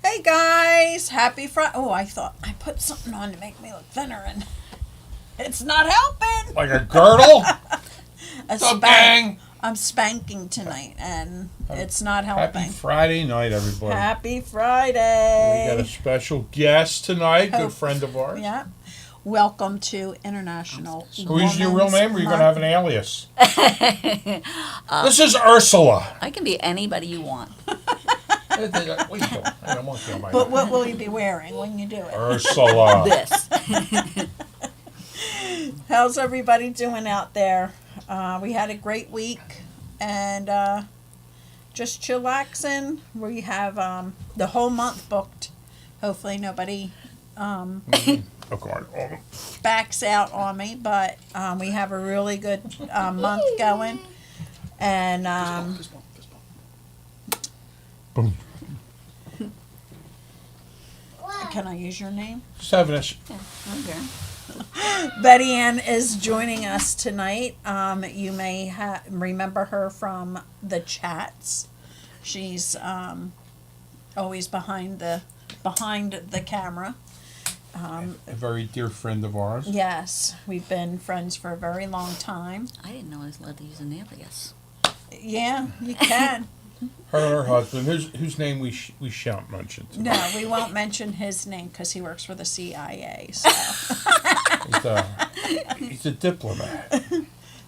Hey guys, happy Friday. Oh, I thought I put something on to make me look thinner and it's not helping. Like a girdle? A So gang. I'm spanking tonight and it's not helping. Happy Friday night, everybody. Happy Friday. We got a special guest tonight, good friend of ours. Yeah. Welcome to International Who's your real Women's name, or are you going to have an alias? This is Ursula. I can be anybody you want. Wait, I don't want to get my But what will you be wearing when you do it? Ursula. This. How's everybody doing out there? We had a great week and just chillaxing. We have the whole month booked. Hopefully nobody backs out on me, but we have a really good month going. And Boom. can I use your name? Sevenish. Okay. Betty Ann is joining us tonight. You may remember her from the chats. She's always behind the camera. A very dear friend of ours. Yes, we've been friends for a very long time. I didn't know I was allowed to use an alias. Yeah, you can. Her and her husband, whose name we shan't mention tonight. No, we won't mention his name because he works for the CIA. So. He's a diplomat.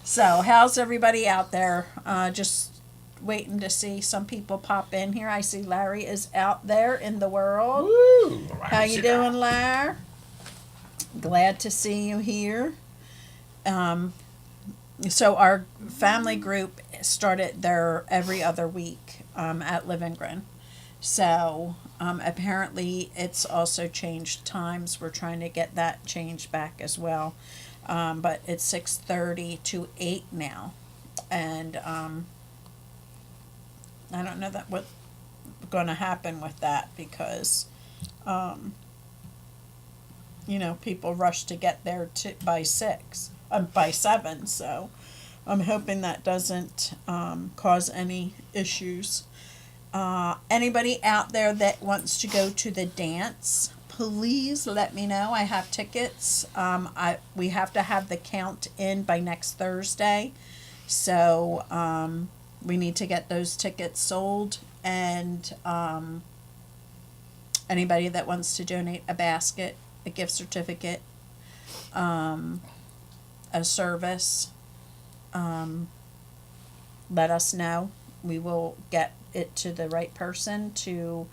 So, how's everybody out there? Just waiting to see some people pop in here. I see Larry is out there in the world. Woo! How you doing, Larry? Glad to see you here. So our family group started their every other week at Livingren. So apparently it's also changed times. We're trying to get that changed back as well. But it's 6:30 to 8 now. And I don't know what's going to happen with that because, people rush to get there by 7. So I'm hoping that doesn't cause any issues. Anybody out there that wants to go to the dance, please let me know. I have tickets. We have to have the count in by next Thursday. So we need to get those tickets sold. And anybody that wants to donate a basket, a gift certificate, a service, let us know. We will get it to the right person to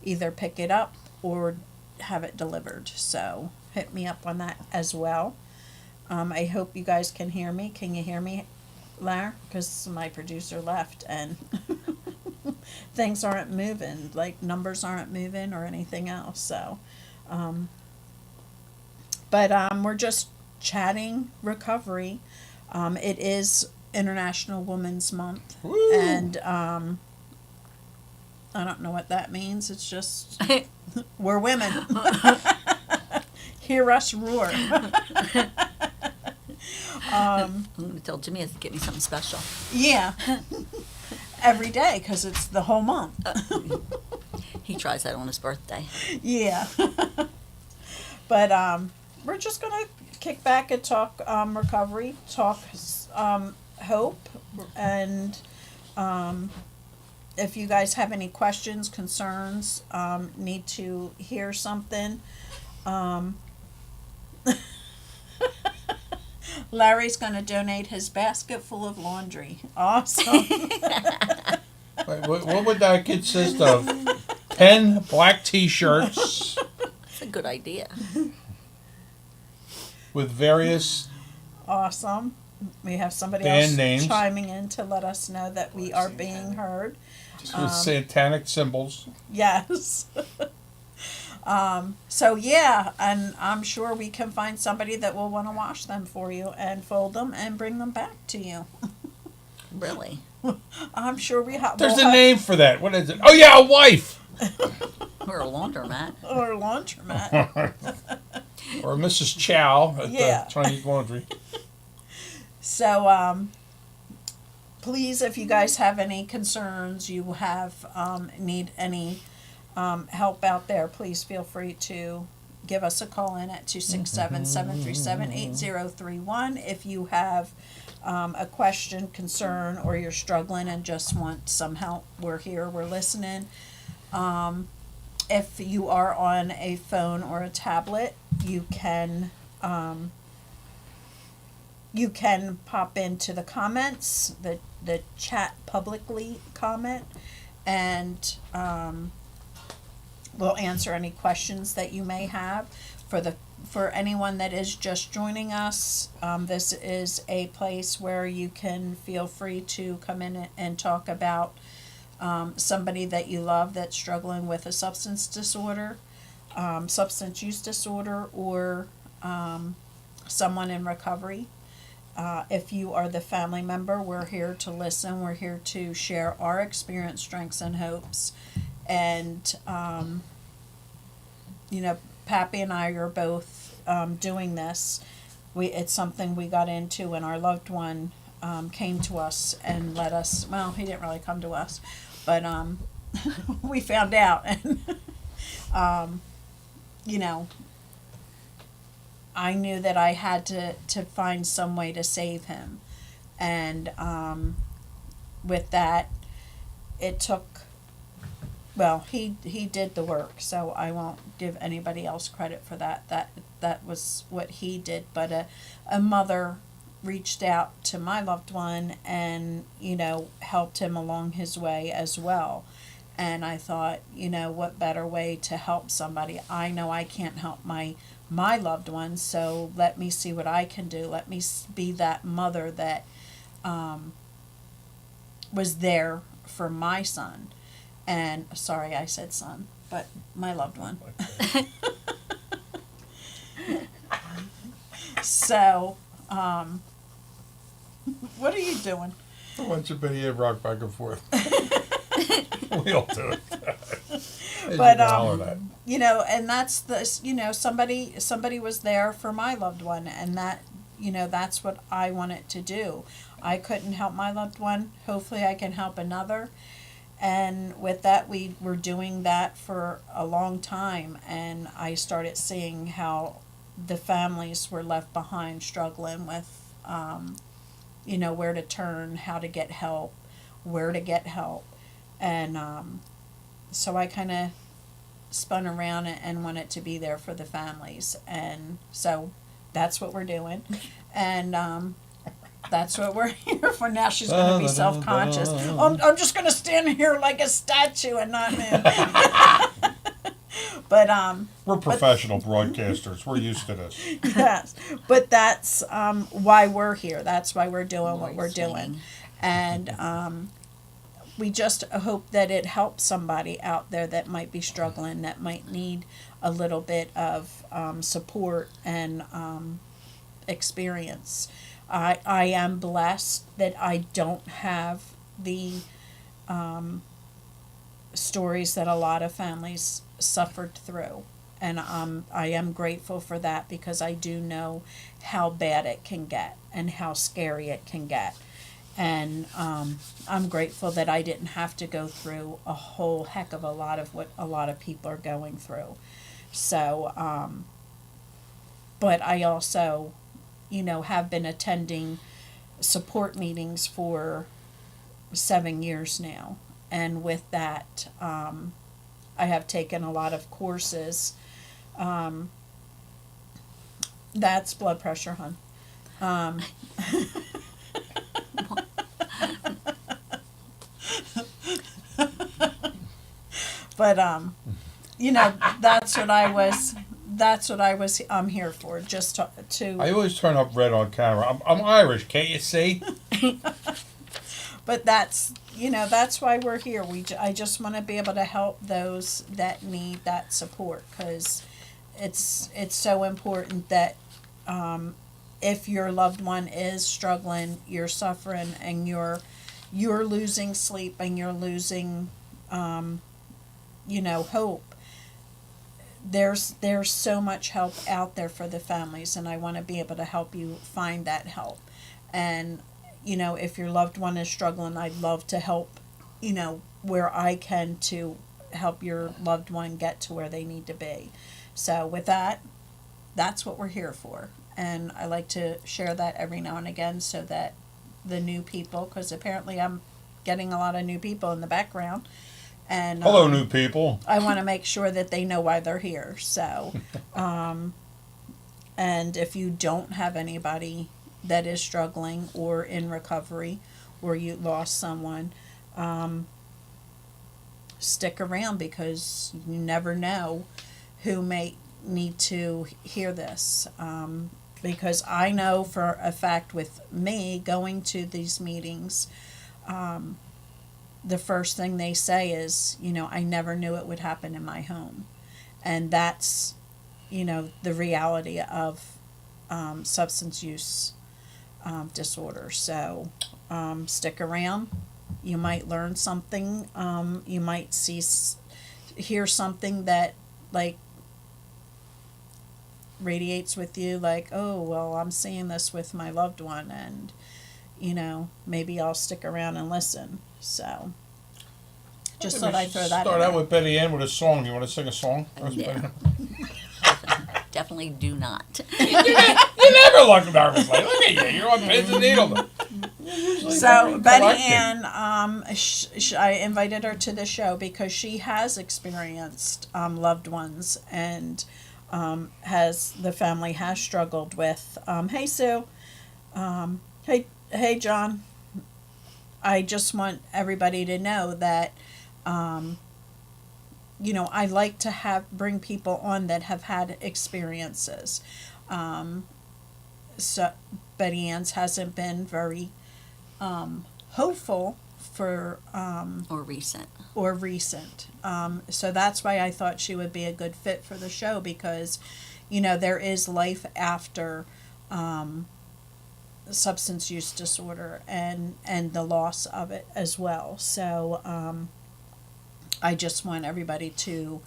either pick it up or have it delivered. So hit me up on that as well. I hope you guys can hear me. Can you hear me, Lar? Because my producer left and things aren't moving, like numbers aren't moving or anything else. So, but we're just chatting recovery. It is International Women's Month. Woo. And I don't know what that means. It's just we're women. Hear us roar. I'm going to tell Jimmy to get me something special. Yeah. Every day because it's the whole month. He tries that on his birthday. Yeah. But we're just going to kick back and talk recovery, talk hope, and if you guys have any questions, concerns, need to hear something, Larry's going to donate his basket full of laundry. Awesome. Wait, what would that consist of? 10 black T-shirts That's a good idea. with various Awesome. We have somebody band else names. chiming in to let us know that we are being heard. with satanic symbols. Yes. So yeah, and I'm sure we can find somebody that will want to wash them for you and fold them and bring them back to you. Really? I'm sure we have. There's a name for that. What is it? Oh yeah, a wife. Or a laundromat. Or a laundromat. Or Mrs. Chow at Yeah. the Chinese laundry. So, please, if you guys have any concerns, you have need any help out there, please feel free to give us a call in at 267-737-8031 if you have a question, concern, or you're struggling and just want some help. We're here, we're listening. If you are on a phone or a tablet, you can pop into the comments, the chat publicly comment, and we'll answer any questions that you may have. For anyone that is just joining us, this is a place where you can feel free to come in and talk about somebody that you love that's struggling with a substance disorder, substance use disorder, or someone in recovery. If you are the family member, we're here to listen. We're here to share our experience, strengths, and hopes. And, Pappy and I are both doing this. It's something we got into when our loved one came to us and let us, well, he didn't really come to us, but we found out. And, I knew that I had to find some way to save him. And with that, it took, well, he did the work, so I won't give anybody else credit for that. That was what he did. But a mother reached out to my loved one and, helped him along his way as well. And I thought, what better way to help somebody? I know I can't help my loved one, so let me see what I can do. Let me be that mother that was there for my son. And sorry, I said son, but my loved one. So, what are you doing? I want you to be rock back and forth. We all do it. But and that's somebody was there for my loved one, and that that's what I wanted to do. I couldn't help my loved one. Hopefully I can help another. And with that, we were doing that for a long time, and I started seeing how the families were left behind struggling with where to turn, how to get help, where to get help. And so I kind of spun around and wanted to be there for the families. And so that's what we're doing. And that's what we're here for. Now she's going to be self-conscious. I'm just going to stand here like a statue and not move. But we're professional broadcasters. We're used to this. Yes, but that's why we're here. That's why we're doing what we're doing. And we just hope that it helps somebody out there that might be struggling, that might need a little bit of support and experience. I am blessed that I don't have the stories that a lot of families suffered through. And I am grateful for that, because I do know how bad it can get and how scary it can get. And I'm grateful that I didn't have to go through a whole heck of a lot of what a lot of people are going through. So, but I also, have been attending support meetings for 7 years now. And with that, I have taken a lot of courses. That's blood pressure, hon. But that's what I was I'm here for, just to I always turn up red on camera. I'm Irish, can't you see? But that's that's why we're here. I just want to be able to help those that need that support, because it's so important that if your loved one is struggling, you're suffering, and you're losing sleep, and you're losing hope. There's so much help out there for the families, and I want to be able to help you find that help. And if your loved one is struggling, I'd love to help, where I can, to help your loved one get to where they need to be. So with that, that's what we're here for. And I like to share that every now and again so that the new people, because apparently I'm getting a lot of new people in the background. And Hello, new people. I want to make sure that they know why they're here. So, and if you don't have anybody that is struggling or in recovery or you lost someone, stick around because you never know who may need to hear this. Because I know for a fact with me going to these meetings, the first thing they say is, I never knew it would happen in my home. And that's, the reality of substance use disorder. So stick around. You might learn something. You might hear something that, like, radiates with you, like, oh, well, I'm seeing this with my loved one, and maybe I'll stick around and listen. So just thought I'd throw that Start in out there. with Betty Ann with a song. You want to sing a song? Yeah. Definitely do not. You never look nervous. Like, look at you. You're on pins and needles. So Betty Ann, I invited her to the show because she has experienced loved ones and the family has struggled with. Hey Sue, hey John. I just want everybody to know that, I like to bring people on that have had experiences. So Betty Ann's hasn't been very hopeful for Or recent. so that's why I thought she would be a good fit for the show because there is life after substance use disorder and the loss of it as well. So I just want everybody to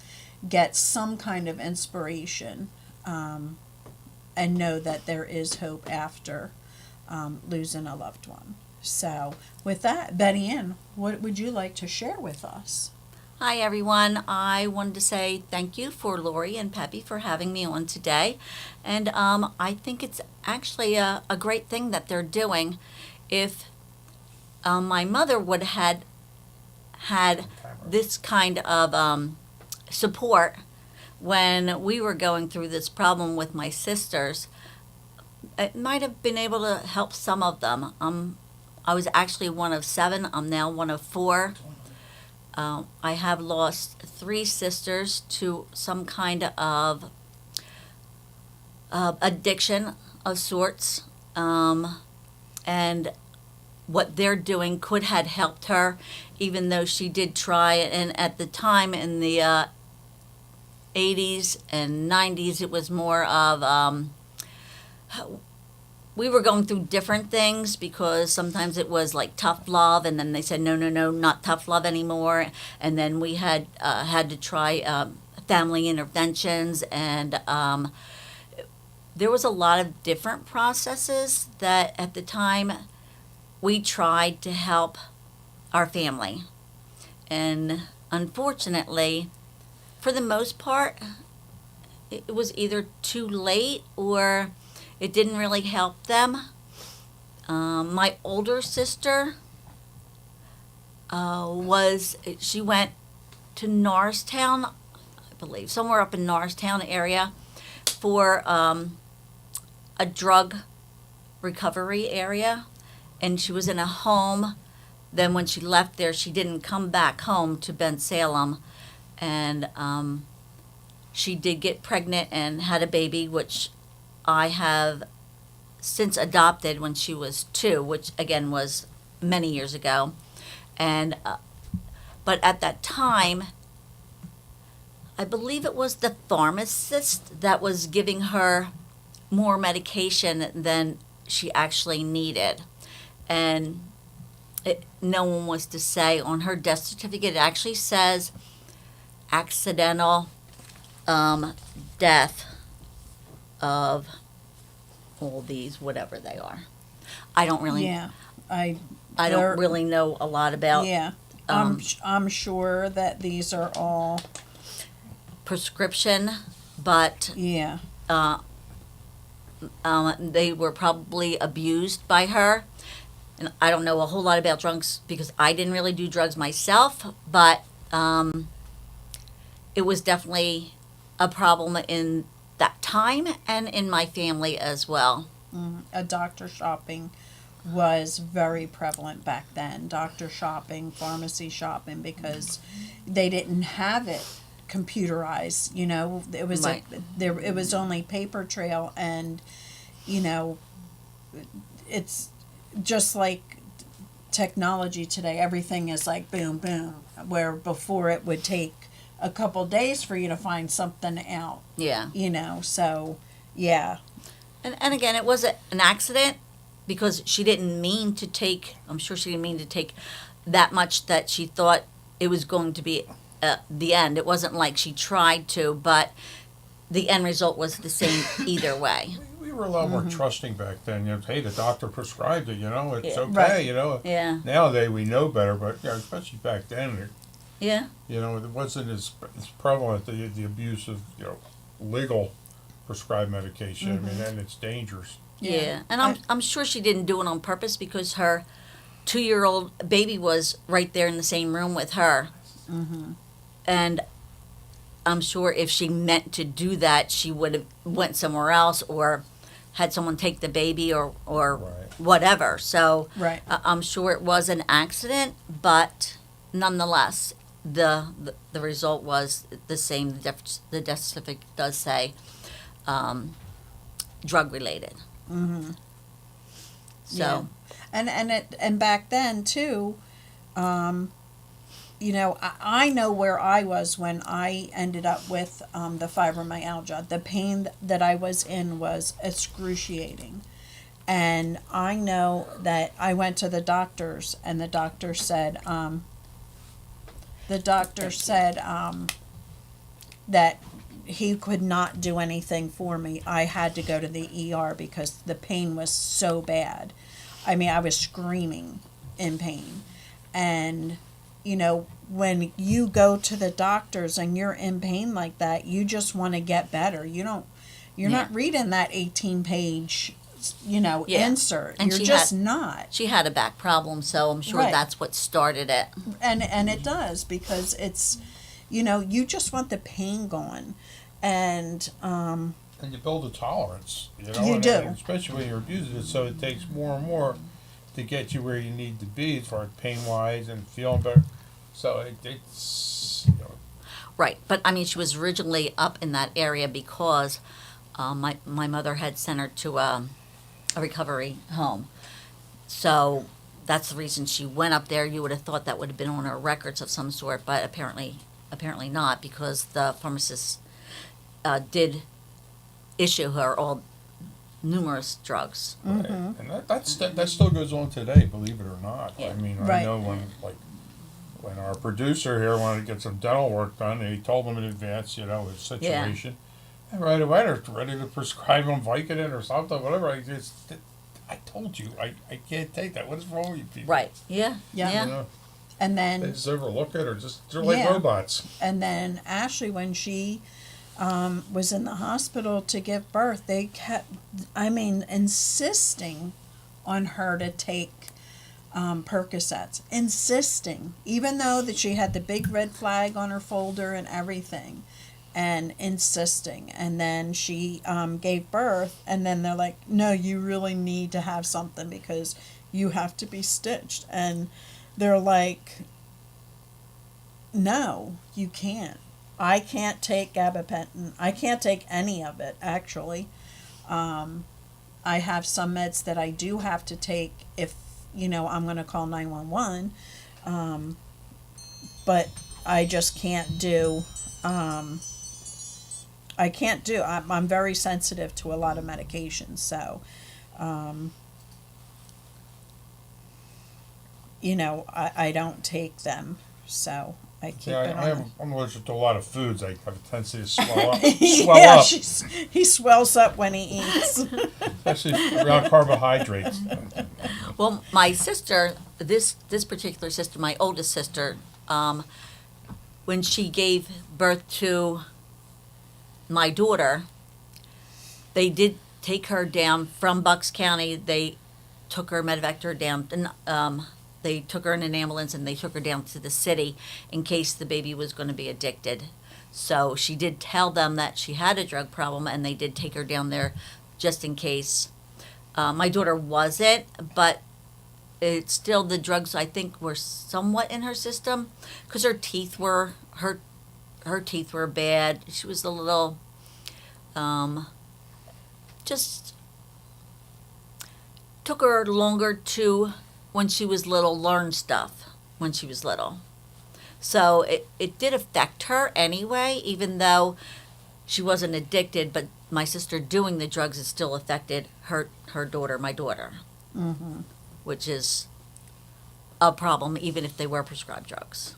get some kind of inspiration and know that there is hope after losing a loved one. So with that, Betty Ann, what would you like to share with us? Hi, everyone. I wanted to say thank you for Lori and Peppy for having me on today. And I think it's actually a great thing that they're doing. If my mother would have had this kind of support when we were going through this problem with my sisters, it might have been able to help some of them. I was actually one of 7. I'm now one of 4. I have lost 3 sisters to some kind of addiction of sorts. And what they're doing could have helped her, even though she did try. And at the time in the 80s and 90s, it was more of we were going through different things because sometimes it was like tough love, and then they said no, not tough love anymore, and then we had to try family interventions, and there was a lot of different processes that at the time we tried to help our family, and unfortunately, for the most part, it was either too late or it didn't really help them. My older sister she went to Norristown, I believe, somewhere up in Norristown area for a drug recovery area. And she was in a home. Then when she left there, she didn't come back home to Bensalem. And she did get pregnant and had a baby, which I have since adopted when she was 2, which again was many years ago. And but at that time, I believe it was the pharmacist that was giving her more medication than she actually needed. And no one was to say on her death certificate, it actually says accidental death of all these, whatever they are. I don't really, Yeah, I don't really know a lot about yeah. I'm sure that these are all, prescription, but yeah. they were probably abused by her. And I don't know a whole lot about drugs because I didn't really do drugs myself, but it was definitely a problem in that time and in my family as well. A doctor shopping was very prevalent back then. Doctor shopping, pharmacy shopping, because they didn't have it computerized. You know, it was Right. it was only paper trail, and you know, it's just like technology today. Everything is like boom, boom. Where before it would take a couple days for you to find something out. Yeah. You know, so yeah. And again, it was an accident because she didn't mean to take, I'm sure she didn't mean to take that much that she thought it was going to be the end. It wasn't like she tried to, but the end result was the same either way. We were a lot more trusting back then. You know, hey, the doctor prescribed it. You know, it's Yeah. okay. Right. You know, Yeah. nowadays we know better, but you know, especially back then, Yeah. you know, it wasn't as prevalent the abuse of legal prescribed medication. I mean, and it's dangerous. Yeah. And I'm sure she didn't do it on purpose because her 2-year-old baby was right there in the same room with her. And I'm sure if she meant to do that, she would have went somewhere else or had someone take the baby or Right. whatever. So Right. I'm sure it was an accident, but nonetheless, the result was the same. The death certificate does say drug related. So And back then too, you know, I know where I was when I ended up with the fibromyalgia. The pain that I was in was excruciating. And I know that I went to the doctors, and the doctor said, that he could not do anything for me. I had to go to the ER because the pain was so bad. I mean, I was screaming in pain. And, you know, when you go to the doctors and you're in pain like that, you just want to get better. You're not reading that 18-page, Yeah. insert. And You're she just had- not. she had a back problem, so I'm sure Right. that's what started it. And it does, because it's, you just want the pain gone. And, And you build a tolerance. You know, You and do. especially when you're abusing it. So it takes more and more to get you where you need to be as far as pain wise and feeling better. So it's Right, but I mean, she was originally up in that area because my mother had sent her to a recovery home. So that's the reason she went up there. You would have thought that would have been on her records of some sort, but apparently not, because the pharmacist did issue her all numerous drugs. right. And that still goes on today, believe it or not. Yeah. I mean, Right. I know when our producer here wanted to get some dental work done, and he told them in advance, his situation. And right away, they're ready to prescribe him Vicodin or something, whatever. I told you, I can't take that. What is wrong with you people? Right. Yeah. Yeah. You know, and they then, just overlook it, or they're like Yeah. robots. Ashley, when she was in the hospital to give birth, they kept, insisting on her to take Percocets, insisting, even though that she had the big red flag on her folder and everything, and insisting. And then she gave birth, and then they're like, no, you really need to have something because you have to be stitched. And they're like, no, you can't. I can't take gabapentin. I can't take any of it, actually. I have some meds that I do have to take if, I'm going to call 911. But I just can't do, I'm very sensitive to a lot of medications. So, I don't take them. So I keep it on. I'm allergic to a lot of foods. I have a tendency to swell up. Yeah, he swells up when he eats. Especially around carbohydrates. Well, my sister, this particular sister, my oldest sister, when she gave birth to my daughter, they did take her down from Bucks County. They took her, medevaced her down, and they took her in an ambulance and they took her down to the city in case the baby was going to be addicted. So she did tell them that she had a drug problem, and they did take her down there just in case. My daughter wasn't, but it's still, the drugs I think were somewhat in her system because her teeth were bad. She was a little just took her longer to, when she was little, learn stuff when she was little. So it did affect her anyway, even though she wasn't addicted, but my sister doing the drugs, it still affected her daughter, my daughter, which is a problem, even if they were prescribed drugs.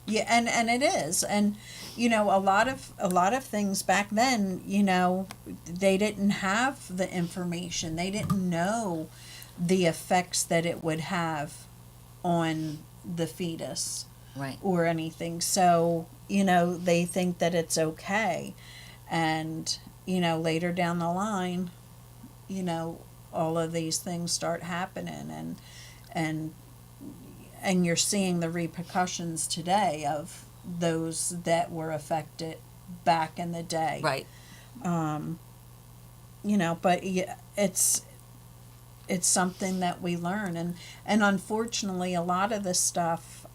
Yeah, and it is, and you know, a lot of things back then, you know, they didn't have the information. They didn't know the effects that it would have on the fetus Right. or anything. So, you know, they think that it's okay, and you know, later down the line, you know, all of these things start happening, and you're seeing the repercussions today of those that were affected back in the day. Right. You know, but yeah, it's something that we learn, and unfortunately a lot of this stuff,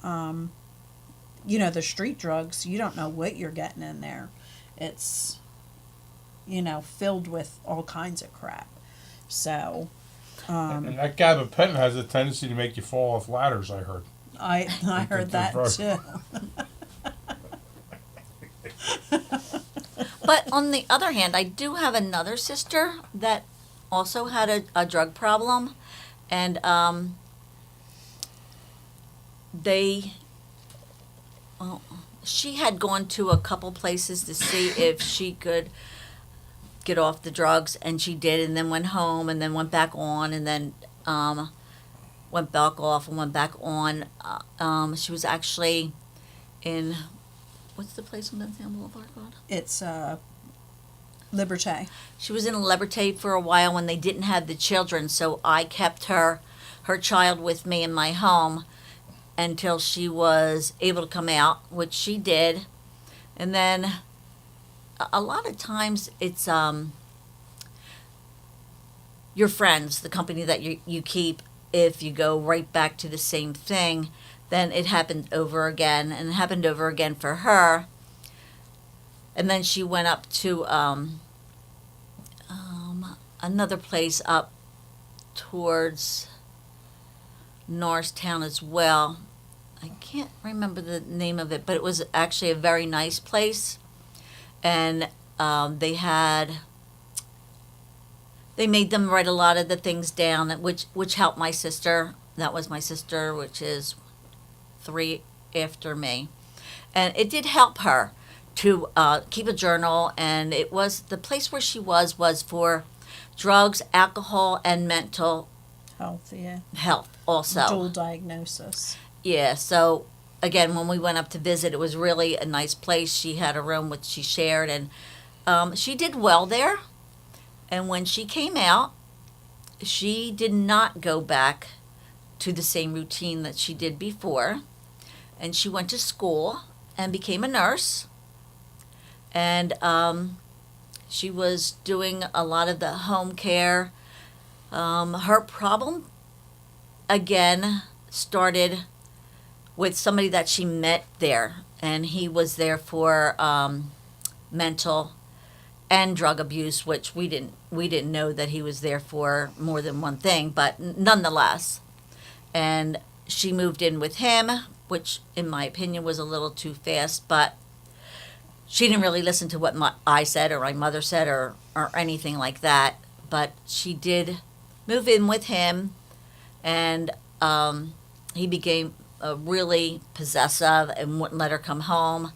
you know, the street drugs, you don't know what you're getting in there. It's, you know, filled with all kinds of crap. So And that gabapentin has a tendency to make you fall off ladders, I heard. I heard that too. But on the other hand, I do have another sister that also had a drug problem, and she had gone to a couple places to see if she could get off the drugs, and she did, and then went home, and then went back on, and then went back off and went back on. She was actually in, what's the place on Bentham Boulevard called? It's Liberté. She was in Liberté for a while when they didn't have the children, so I kept her child with me in my home until she was able to come out, which she did. And then a lot of times it's your friends, the company that you keep. If you go right back to the same thing, then it happened over again, and it happened over again for her. And then she went up to another place up towards Norristown as well. I can't remember the name of it, but it was actually a very nice place. And they made them write a lot of the things down, which helped my sister. That was my sister, which is 3 after me. And it did help her to keep a journal, and it was, the place where she was for drugs, alcohol, and mental Health, yeah. health also. Dual diagnosis. Yeah, so again, when we went up to visit, it was really a nice place. She had a room which she shared, and she did well there. And when she came out, she did not go back to the same routine that she did before. And she went to school and became a nurse. And she was doing a lot of the home care. Her problem, again, started with somebody that she met there. And he was there for mental and drug abuse, which we didn't know that he was there for more than one thing, but nonetheless. And she moved in with him, which in my opinion was a little too fast, but she didn't really listen to what I said or my mother said or anything like that. But she did move in with him, and he became really possessive and wouldn't let her come home.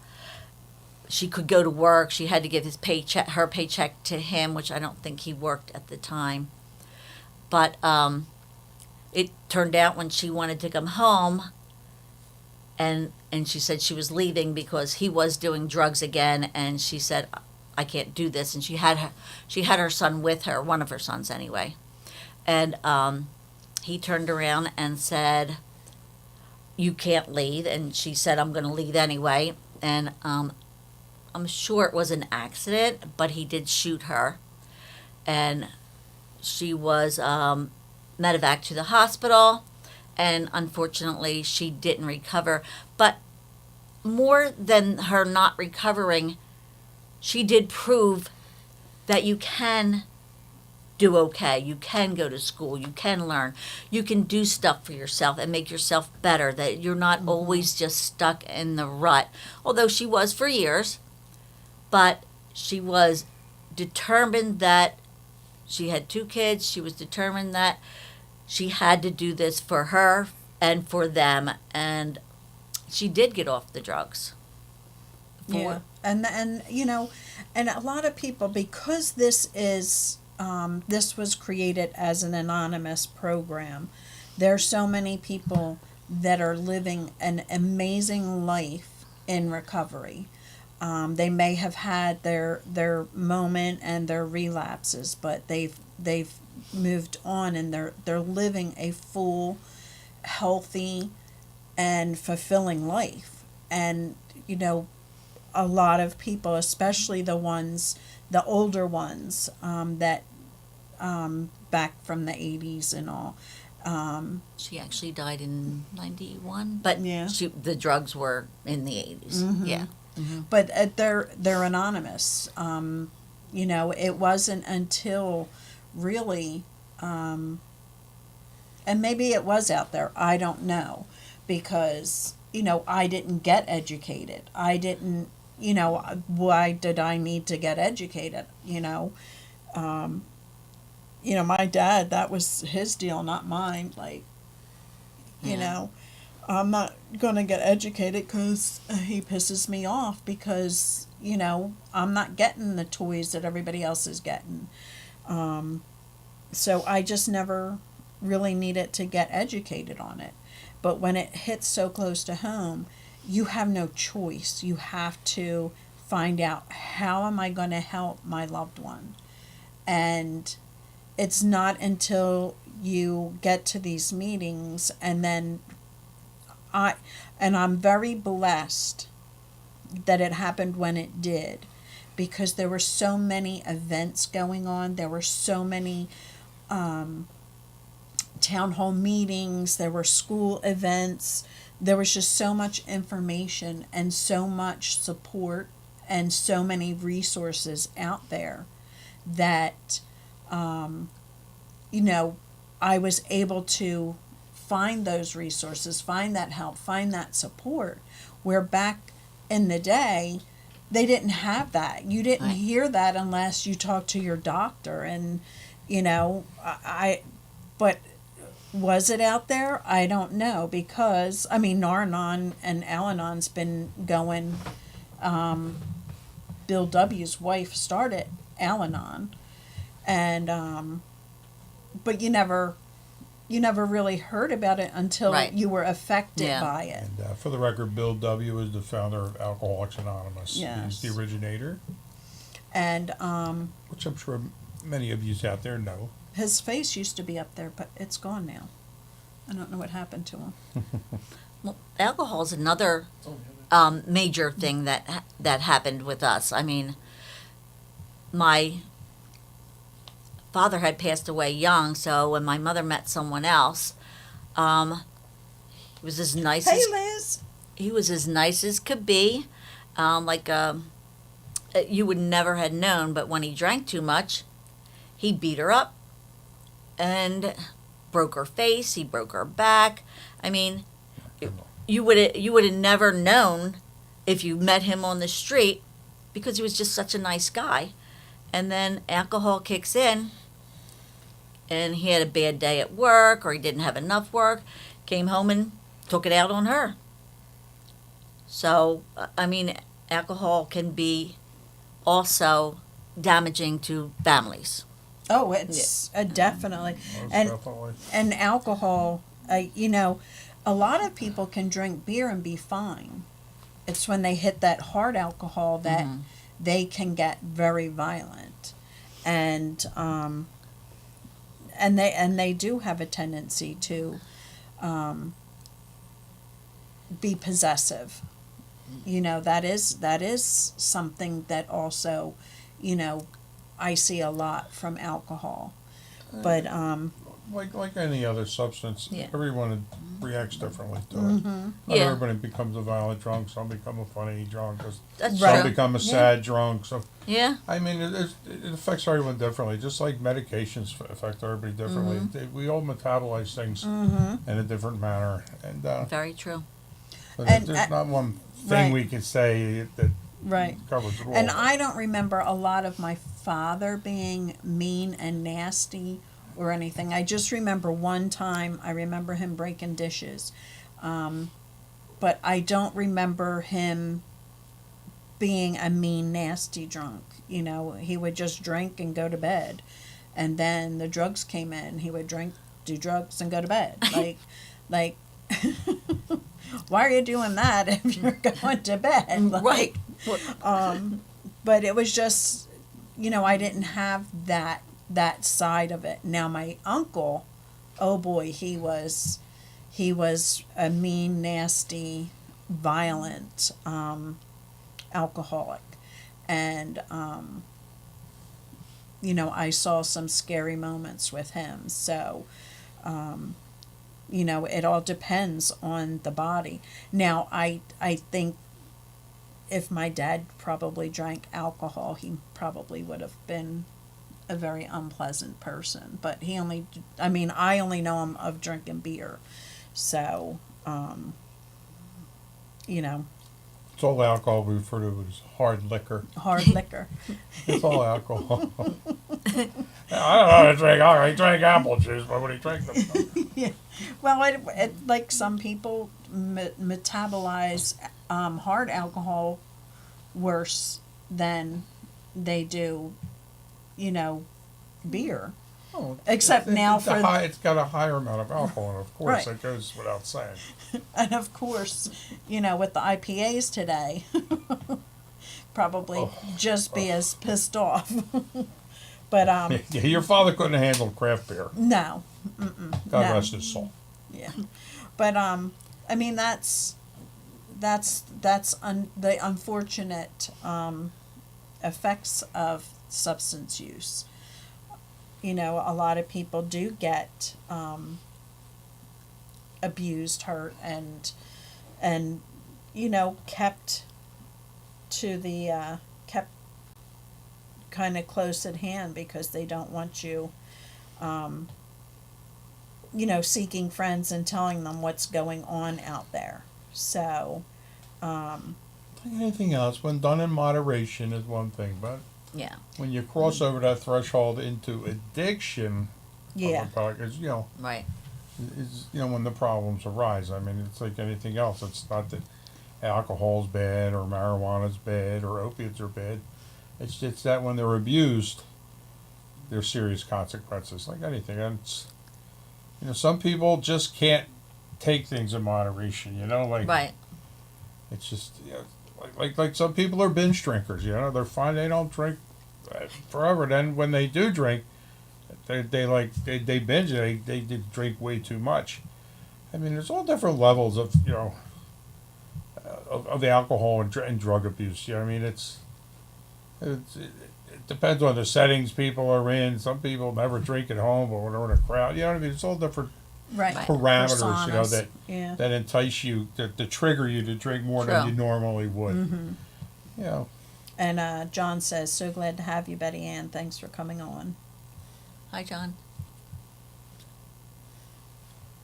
She could go to work. She had to give her paycheck to him, which I don't think he worked at the time. But it turned out when she wanted to come home, and she said she was leaving because he was doing drugs again, and she said, I can't do this, and she had her son with her, one of her sons anyway, and he turned around and said, you can't leave, and she said, I'm going to leave anyway, and I'm sure it was an accident, but he did shoot her, and she was medevac to the hospital, and unfortunately she didn't recover. But more than her not recovering, she did prove that you can do okay. You can go to school. You can learn. You can do stuff for yourself and make yourself better, that you're not always just stuck in the rut. Although she was for years, but she was determined that she had 2 kids. She was determined that she had to do this for her and for them, and she did get off the drugs. Yeah, and you know, and a lot of people, because this is this was created as an anonymous program, there's so many people that are living an amazing life in recovery. They may have had their moment and their relapses, but they've moved on, and they're living a full, healthy, and fulfilling life. And you know, a lot of people, especially the older ones, that back from the 80s and all. She actually died in 91, but Yeah. the drugs were in the 80s. Mhm. Yeah. But they're anonymous. You know, it wasn't until really, and maybe it was out there. I don't know, because you know, I didn't get educated. I didn't. You know, why did I need to get educated? You know, my dad, that was his deal, not mine. Like, you Yeah. know, I'm not going to get educated because he pisses me off, because, you know, I'm not getting the toys that everybody else is getting. So I just never really needed to get educated on it. But when it hits so close to home, you have no choice. You have to find out, how am I going to help my loved one? And it's not until you get to these meetings, and then I'm very blessed that it happened when it did, because there were so many events going on. There were so many town hall meetings. There were school events. There was just so much information and so much support and so many resources out there that, you know, I was able to find those resources, find that help, find that support, where back in the day, they didn't have that. You didn't Right. hear that unless you talked to your doctor. And, you know, but was it out there? I don't know, because, I mean, Nar-Anon and Al-Anon's been going, Bill W.'s wife started Al-Anon, and, but you never really heard about it until Right. you were affected Yeah. by it. And for the record, Bill W. is the founder of Alcoholics Anonymous. Yes. He's the originator, And, which I'm sure many of you out there know. his face used to be up there, but it's gone now. I don't know what happened to him. Well, alcohol is another major thing that happened with us. I mean, my father had passed away young, so when my mother met someone else, he was as nice Hey, as Liz. he was as nice as could be. You would never had known, but when he drank too much, he beat her up and broke her face. He broke her back. I mean, you would have never known if you met him on the street, because he was just such a nice guy. And then alcohol kicks in, and he had a bad day at work, or he didn't have enough work, came home and took it out on her. So, I mean, alcohol can be also damaging to families. Oh, it's definitely. Most And definitely. and alcohol, you know, a lot of people can drink beer and be fine. It's when they hit that hard alcohol that they can get very violent, and they do have a tendency to be possessive. You know, that is something that also, you know, I see a lot from alcohol. But Like any other substance, Yeah. everyone reacts differently to it. Not Yeah. everybody becomes a violent drunk. Some become a funny drunk. That's Some true. become a sad drunk. So Yeah. I mean, it affects everyone differently. Just like medications affect everybody differently. We all metabolize things in a different manner, and Very true. but And, there's not one thing right. we can say that right. covers it all. And I don't remember a lot of my father being mean and nasty or anything. I just remember one time, I remember him breaking dishes. But I don't remember him being a mean, nasty drunk. You know, he would just drink and go to bed. And then the drugs came in. He would drink, do drugs, and go to bed. Like, why are you doing that if you're going to bed? Right. But it was just, you know, I didn't have that side of it. Now my uncle, oh boy, he was a mean, nasty, violent alcoholic, and you know, I saw some scary moments with him. So you know, it all depends on the body. Now I think if my dad probably drank alcohol, he probably would have been a very unpleasant person. But he only, I mean, I only know him of drinking beer. So, you know, It's all alcohol. We refer to it as hard liquor. hard liquor. It's all alcohol. I don't know how to drink. All right, drink apple juice, but when he drank them, Well, it like some people metabolize hard alcohol worse than they do, you know, beer. oh, Except now for- it's got a higher amount of alcohol, and of course Right. that goes without saying. And of course, you know, with the IPAs today, probably just be as pissed off. But Yeah, your father couldn't handle craft beer. no, God No. rest his soul. yeah. But I mean that's the unfortunate effects of substance use. You know, a lot of people do get abused, hurt, and you know, kept kind of close at hand because they don't want you, you know, seeking friends and telling them what's going on out there. So, Like anything else, when done in moderation, is one thing, but Yeah. when you cross over that threshold into addiction, yeah, of a product, is Right. is when the problems arise. I mean, it's like anything else. It's not that alcohol's bad or marijuana's bad or opiates are bad. It's that when they're abused, there's serious consequences. Like anything, and some people just can't take things in moderation. Like Right. it's just like some people are binge drinkers. They're fine. They don't drink forever. Then when they do drink, they binge. They drink way too much. I mean, there's all different levels of of alcohol and drug abuse. I mean, it depends on the settings people are in. Some people never drink at home, but when they're in a crowd, what I mean, it's all different right. parameters, Personas. Yeah. that entice you, to trigger you to drink more than True. you normally would. Mm-hmm. And John says, "So glad to have you, Betty Ann. Thanks for coming on." Hi, John.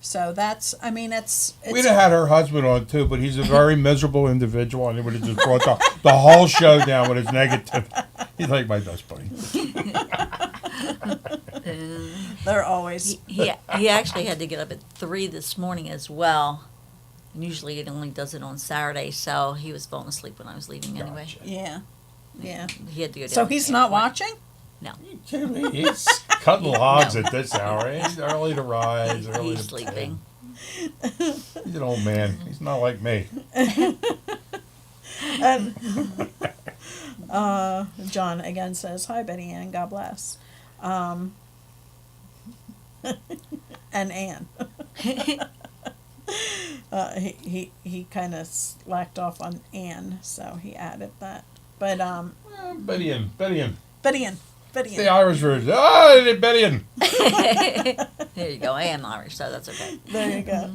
So that's, I mean, it's We'd have had her husband on too, but he's a very miserable individual, and he would have just brought the whole show down with his negative. He's like my best buddy. they're always He actually had to get up at 3 this morning as well. And usually it only does it on Saturday, so he was falling asleep when I was leaving anyway. Gotcha. yeah. He had to go down. So he's to not the airport. watching? No. You kidding me? He's cutting logs at this hour. He's early to rise, early He's to sleeping. bed. He's an old man. He's not like me. And John again says, "Hi, Betty Ann. God bless." And Ann. He kind of slacked off on Ann, so he added that. But Betty Ann. Betty Ann. Betty The Ann. Irish version. Oh, Betty Ann. There you go. I am Irish, so that's okay. There you go.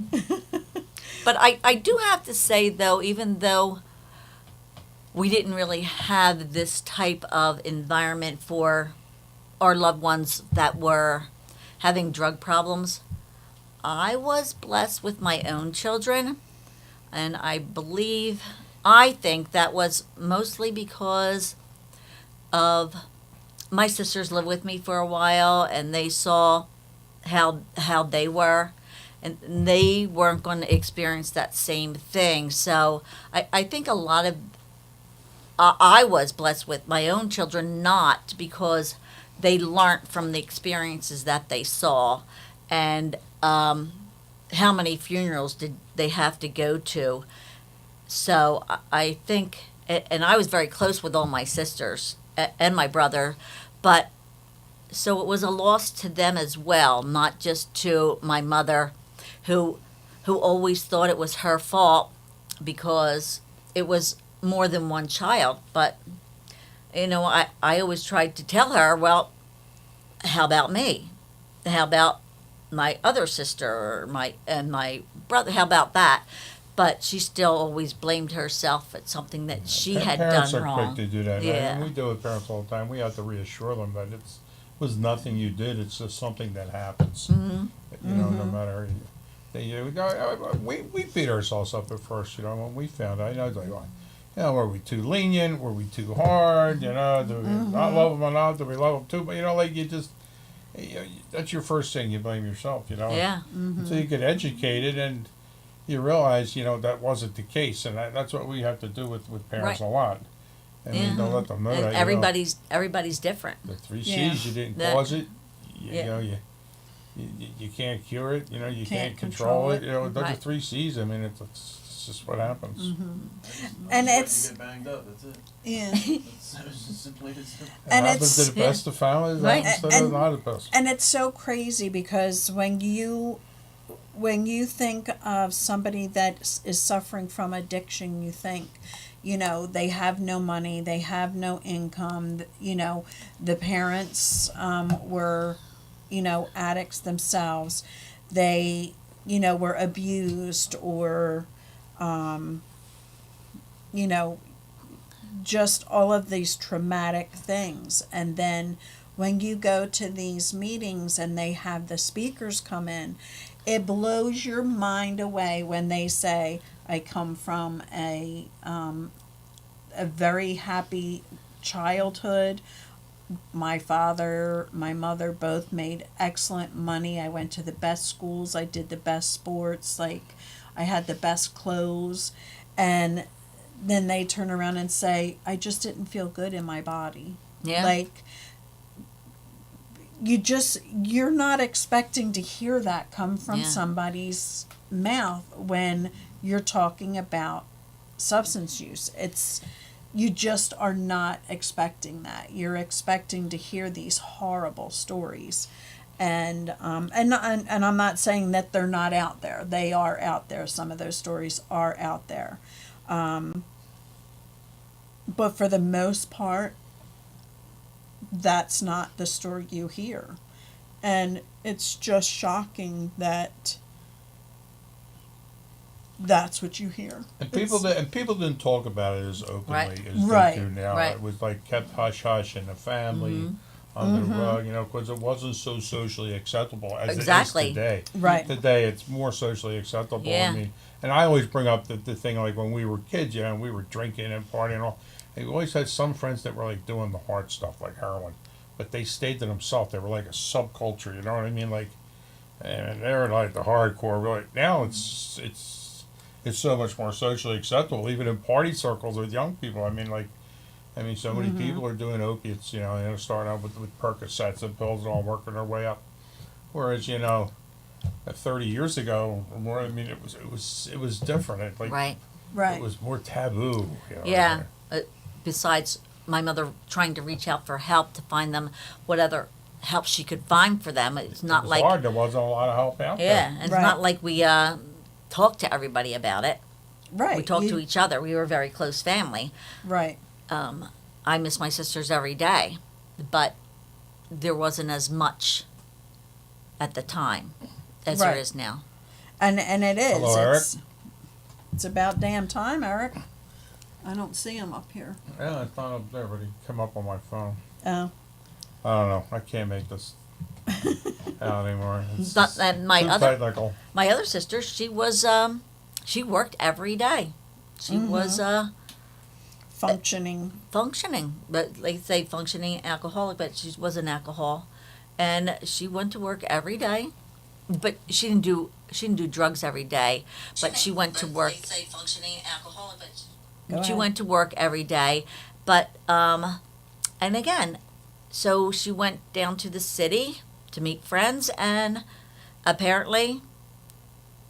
But I do have to say, though, even though we didn't really have this type of environment for our loved ones that were having drug problems, I was blessed with my own children. And I think that was mostly because of my sisters lived with me for a while and they saw how they were. And they weren't going to experience that same thing. So I think a lot of I was blessed with my own children, not because they learned from the experiences that they saw, and how many funerals did they have to go to. So I think, and I was very close with all my sisters and my brother, but so it was a loss to them as well, not just to my mother, who always thought it was her fault because it was more than one child. But I always tried to tell her, well, how about me? How about my other sister or my brother? How about that? But she still always blamed herself at something that she had Parents done are wrong. quick to do that. Yeah. And we do it with parents all the time. We have to reassure them that it was nothing you did. It's just something that happens. Mm-hmm. No matter. We beat ourselves up at first, when we found out. Were we too lenient? Were we too hard? Do we not love them enough? Do we love them too? But you just, that's your first thing. You blame yourself. Yeah. So you get educated and you realize, that wasn't the case, and that's what we have to do with parents Right. a lot. And we don't let them know And that. everybody's different. The three Yeah. C's, you didn't That- cause it. Yeah. You can't cure it. You Can't can't control control it. it. Those are Right. three C's. I mean, it's just what happens. And You it's get banged up. That's it. yeah. It's just simply as simple. It And happens it's- to the best of families, Right. instead And- of not the best. And it's so crazy because when you think of somebody that is suffering from addiction, you think, they have no money, they have no income, the parents were, addicts themselves, they, were abused or, just all of these traumatic things. And then when you go to these meetings and they have the speakers come in, it blows your mind away when they say, I come from a very happy childhood. My father, my mother both made excellent money. I went to the best schools. I did the best sports. I had the best clothes. And then they turn around and say, I just didn't feel good in my body. Yeah. You're not expecting to hear that come from Yeah. somebody's mouth when you're talking about substance use. You just are not expecting that. You're expecting to hear these horrible stories. And I'm not saying that they're not out there. They are out there. Some of those stories are out there. But for the most part, that's not the story you hear. And it's just shocking that that's what you hear. And people didn't talk about it as openly Right. as Right. they do now. Right. It was kept hush hush in the family, under the rug, because it wasn't so socially acceptable as Exactly. it is today. Right. Today it's more socially acceptable. Yeah. I mean, and I always bring up the thing when we were kids, and we were drinking and partying and all. And we always had some friends that were doing the hard stuff like heroin, but they stayed to themselves. They were like a subculture, you know what I mean? And they were the hardcore. Really, now it's so much more socially acceptable, even in party circles with young people. I mean, I mean, so many people are doing opiates, starting out with Percocets and pills and all working their way up. Whereas, 30 years ago or more, I mean, it was different. Right. Right. It was more taboo. Yeah. Besides my mother trying to reach out for help to find them what other help she could find for them. It's not It was like hard. There wasn't a lot of help out yeah, there. it's Right. not like we talked to everybody about it. Right. We talked you- to each other. We were a very close family. Right. I miss my sisters every day, but there wasn't as much at the time as there Right. is now. And it is. Hello, Eric. It's about damn time, Eric. I don't see him up here. Yeah, it's not up there, but he come up on my phone. Oh. I don't know. I can't make this out anymore. It's But, just and my too other technical. sister, she worked every day. She was Functioning. functioning, but they say functioning alcoholic, but she was an alcohol, and she went to work every day, but she didn't do drugs every day, but she went to work. They say functioning alcoholic, but Go she ahead. went to work every day, but and again, so she went down to the city to meet friends, and apparently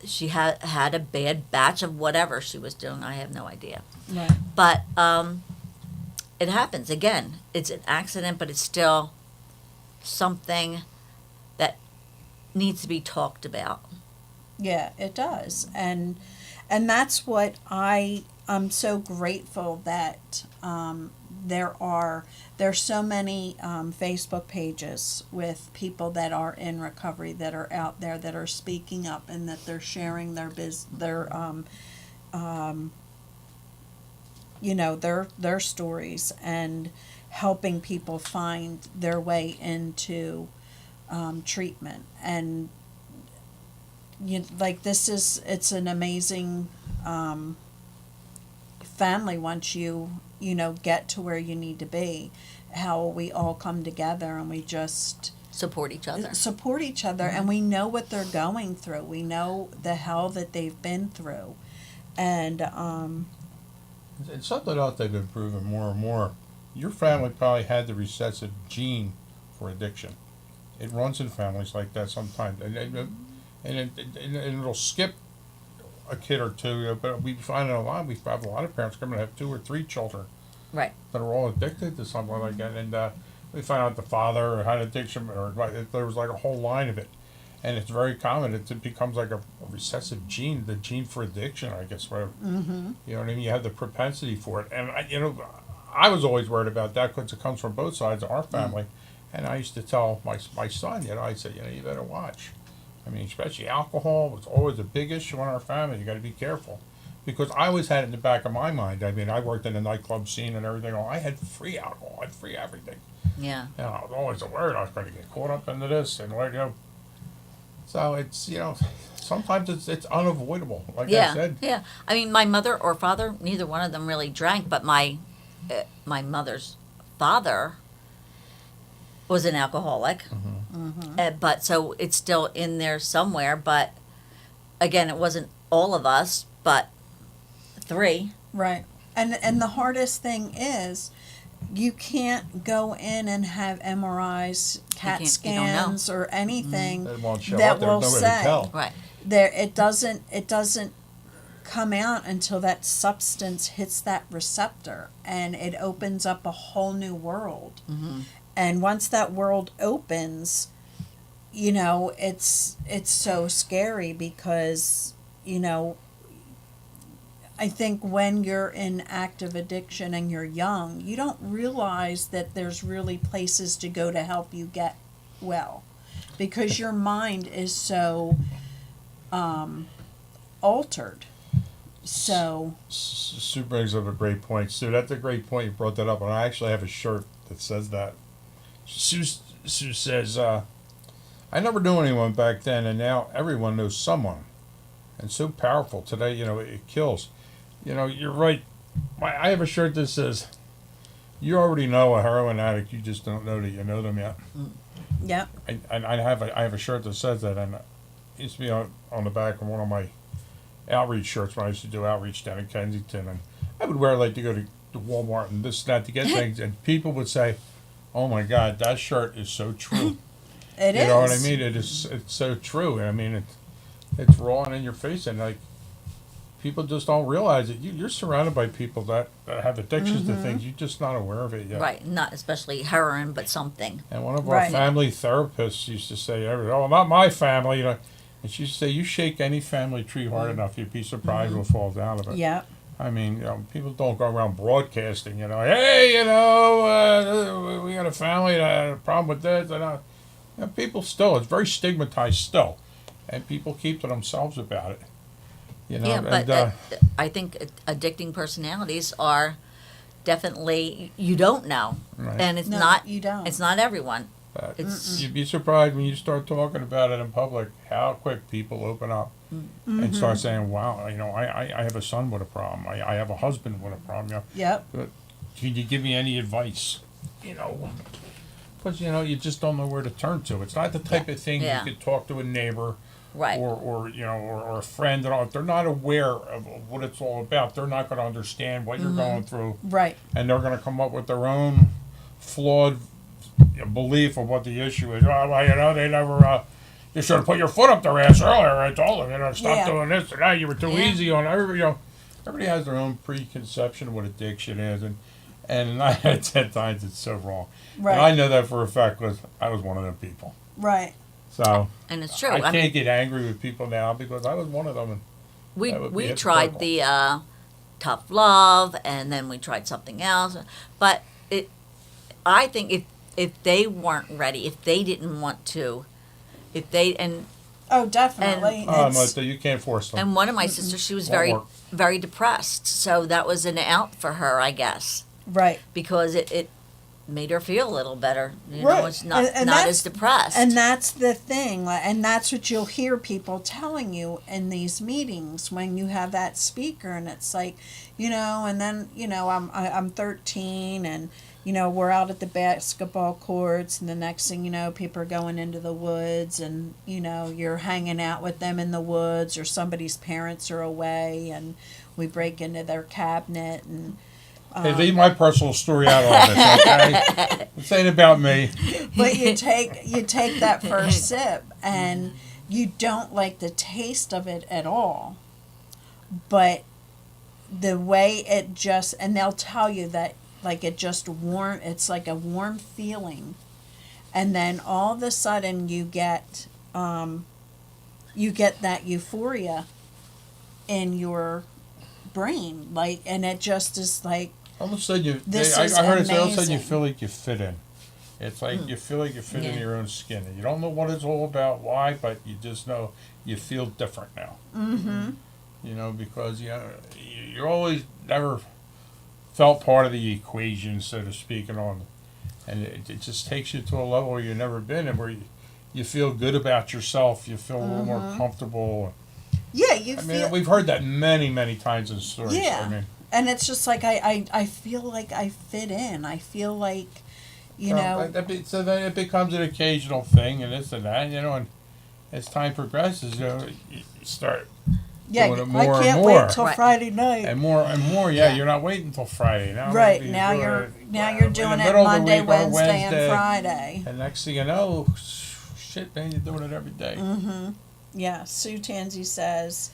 she had a bad batch of whatever she was doing. I have no idea. Right. But it happens again. It's an accident, but it's still something that needs to be talked about. Yeah, it does. And that's what I'm so grateful that there's so many Facebook pages with people that are in recovery, that are out there, that are speaking up, and that they're sharing their their stories and helping people find their way into treatment. And it's an amazing family once you get to where you need to be, how we all come together and we just Support each other. support each other, and we know what they're going through. We know the hell that they've been through. And It's something else they've been proving more and more. Your family probably had the recessive gene for addiction. It runs in families like that sometimes, and it'll skip a kid or two. But we find a lot. We have a lot of parents coming to have 2 or 3 children Right. that are all addicted to something like that, and we find out the father had addiction, or there was like a whole line of it, and it's very common. It becomes like a recessive gene, the gene for addiction, I guess. Where you know what I mean? You have the propensity for it, and I was always worried about that because it comes from both sides of our family, and I used to tell my son, I said, you better watch. I mean, especially alcohol was always a big issue in our family. You got to be careful. Because I always had it in the back of my mind. I mean, I worked in the nightclub scene and everything. I had free alcohol. I had free everything. Yeah. I was always worried I was going to get caught up into this and So it's sometimes it's unavoidable. Like I said, Yeah. I mean, my mother or father, neither one of them really drank, but my mother's father was an alcoholic. But so it's still in there somewhere. But again, it wasn't all of us, but 3. right. And the hardest thing is, you can't go in and have MRIs, CAT You don't know. scans, or anything it won't show that up. There's will nobody say to tell. Right. there. It doesn't come out until that substance hits that receptor, and it opens up a whole new world. And once that world opens, it's so scary because I think when you're in active addiction and you're young, you don't realize that there's really places to go to help you get well, because your mind is so altered. So Sue brings up a great point. Sue, that's a great point. You brought that up, and I actually have a shirt that says that. Sue says, I never knew anyone back then, and now everyone knows someone. And so powerful today, it kills. You're right. I have a shirt that says, you already know a heroin addict, you just don't know that you know them yet. yeah, And I have a shirt that says that, and it used to be on the back of one of my outreach shirts when I used to do outreach down in Kensington, and I would wear it like to go to to Walmart and this, that, to get things, and people would say, "Oh my God, that shirt is so true." It is. You know what I mean? It's so true. I mean, it's raw and in your face, and like people just don't realize it. You're surrounded by people that have addictions to things. You're just not aware of it yet. Right, not especially heroin, but something. And one of our Right. family therapists used to say, "Oh, not my family," you know. And she used to say, "You shake any family tree hard enough, you'd be surprised what falls out of it." Yep. I mean, you know, people don't go around broadcasting, you know, "Hey, you know, we got a family that had a problem with this," and people still, it's very stigmatized still, and people keep to themselves about it. You know, Yeah, but and, I think addicting personalities are definitely, you don't know. right. And it's No, not, you don't. it's not everyone. But It's, you'd be surprised when you start talking about it in public how quick people open up and start saying, "Wow, you know, I have a son with a problem. I have a husband with a problem. You know, Yep. can you give me any advice?" You know, but you know, you just don't know where to turn to. It's not the type of thing Yeah. you could talk to a neighbor right. or you know, or a friend and all. If they're not aware of what it's all about, they're not going to understand what you're going through, Right. and they're going to come up with their own flawed belief of what the issue is. "Oh, well, you know, they never. You should have put your foot up their ass earlier. I told them, you know, stop Yeah. doing this and that. You were too Yeah. easy on everybody." You know, everybody has their own preconception of what addiction is, and 9 out of 10 times it's so wrong. Right. And I know that for a fact because I was one of them people. Right. So And it's true. I I can't mean, get angry with people now because I was one of them. And we, that would be we hypocritical. tried the tough love, and then we tried something else. But I think if they weren't ready, if they didn't want to, if they, Oh, definitely. It's- you can't force them. and one of my sisters, she was Won't very, work. very depressed. So that was an out for her, I guess, right. because it made her feel a little better. You Right. know, it's not, And not that's- as depressed. And that's the thing, and that's what you'll hear people telling you in these meetings when you have that speaker, and it's like, you know, and then you know I'm 13, and you know we're out at the basketball courts, and the next thing you know, people are going into the woods, and you know you're hanging out with them in the woods, or somebody's parents are away, and we break into their cabinet, and Hey, leave my personal story out of this, okay? This ain't about me. but you take that first sip and you don't like the taste of it at all, but the way it just, and they'll tell you that like it just warm, it's like a warm feeling, and then all of a sudden you get that euphoria in your brain, like, and it just is like, All of a sudden, This I is heard it say, all of a sudden you amazing. feel like you fit in. It's like you feel like you fit in Yeah. your own skin. And you don't know what it's all about, why, but you just know you feel different now. mm-hmm. You know, because you're always never felt part of the equation, so to speak, and it just takes you to a level where you've never been, and where you feel good about yourself. You feel a little more comfortable. Yeah, you I feel. mean, we've heard that many times in stories. Yeah. I mean, And it's just like I feel like I fit in. I feel like, you well, know, so then it becomes an occasional thing, and this and that, you know, and as time progresses, you know, you start yeah, doing it I more can't and more. wait till Right. Friday night. and more and more. Yeah, Yeah. you're not waiting until Friday now. Right, You're now doing you're it, you're in doing the it middle of the Monday, week on Wednesday, and Friday. And next thing you know, shit, man, you're doing it every day. Mm-hmm. Yeah, Sue Tansy says,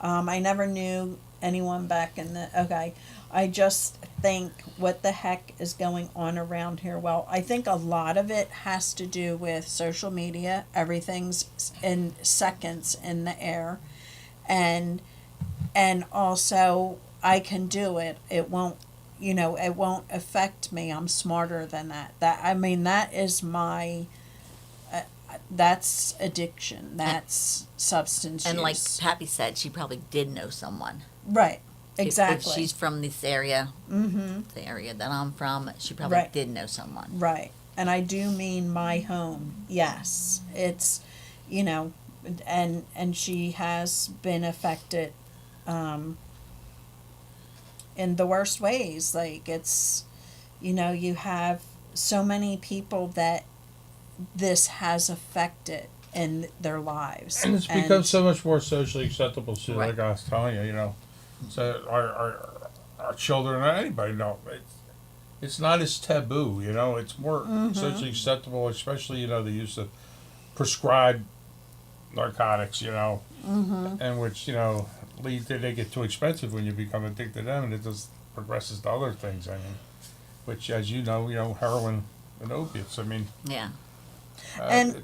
I never knew anyone back in the. Okay, I just think, what the heck is going on around here? Well, I think a lot of it has to do with social media. Everything's in seconds in the air, and also I can do it. It won't. You know, it won't affect me. I'm smarter than that. That is my. That's addiction. That's substance And use. like Pappy said, she probably did know someone. Right. If Exactly. she's from this area, Mm-hmm. the area that I'm from, she probably Right. did know someone. Right. And I do mean my home. Yes. It's, you know, and she has been affected in the worst ways. Like, it's, you know, you have so many people that this has affected in their lives. And it's become so much more socially acceptable too. Right. Like I was telling you, you know. So our children or anybody know. It's not as taboo, you know. It's more socially acceptable, especially the use of prescribed narcotics, and which lead to they get too expensive when you become addicted to them, and it just progresses to other things. I mean, which, as heroin and opiates. I mean, Yeah. And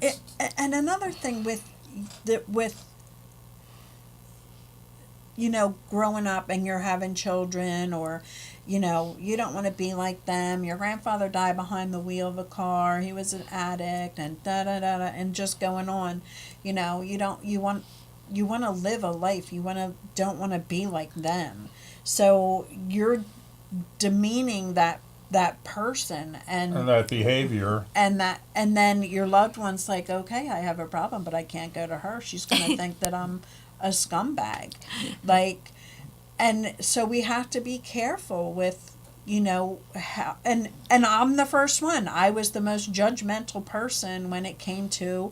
another thing with growing up and you're having children, or you don't want to be like them. Your grandfather died behind the wheel of a car. He was an addict, and da da da da, and just going on. You want to live a life. Don't want to be like them. So you're demeaning that person and that behavior. and then your loved one's like, okay, I have a problem, but I can't go to her. She's going to think that I'm a scumbag. And so we have to be careful with, how, and I'm the first one. I was the most judgmental person when it came to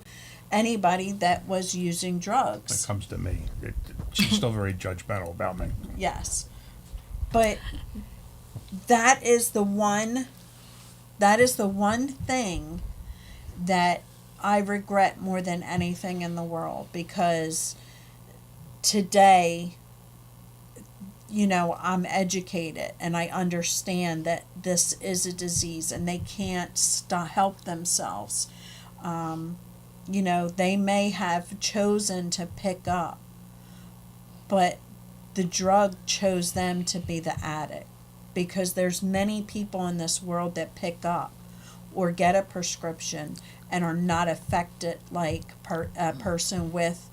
anybody that was using When it drugs. comes to me, she's still very judgmental about me. Yes. But that is the one thing that I regret more than anything in the world, because today, I'm educated and I understand that this is a disease and they can't help themselves. They may have chosen to pick up, but the drug chose them to be the addict, because there's many people in this world that pick up or get a prescription and are not affected like a person with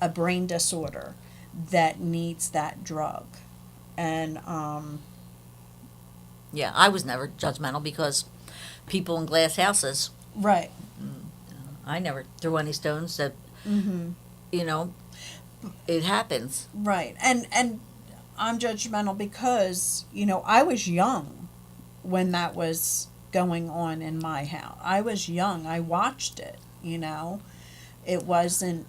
a brain disorder that needs that drug. And Yeah, I was never judgmental because people in glass houses, right. I never threw any stones. So, it happens. Right. And I'm judgmental because, I was young when that was going on in my house. I was young. I watched it, It wasn't,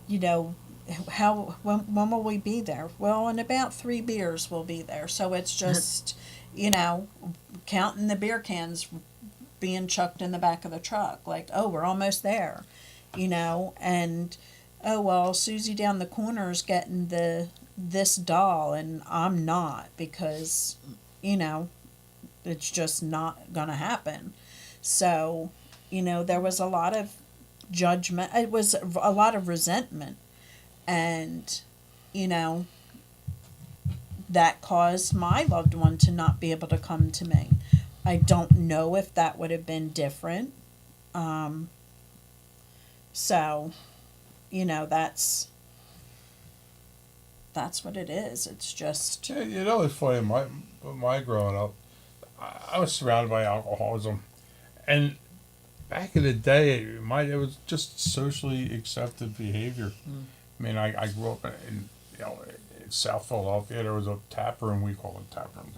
when will we be there? Well, in about 3 beers we'll be there. So it's just, counting the beer cans being chucked in the back of the truck. Like, oh, we're almost there, and oh, well, Susie down the corner is getting this doll and I'm not, because, it's just not gonna happen. So, there was a lot of judgment. It was a lot of resentment, and, that caused my loved one to not be able to come to me. I don't know if that would have been different. So, that's what it is. It's just, Yeah, it's funny. My growing up, I was surrounded by alcoholism, and back in the day, it was just socially accepted behavior. I mean, I grew up in South Philadelphia. There was a tap room. We call it tap room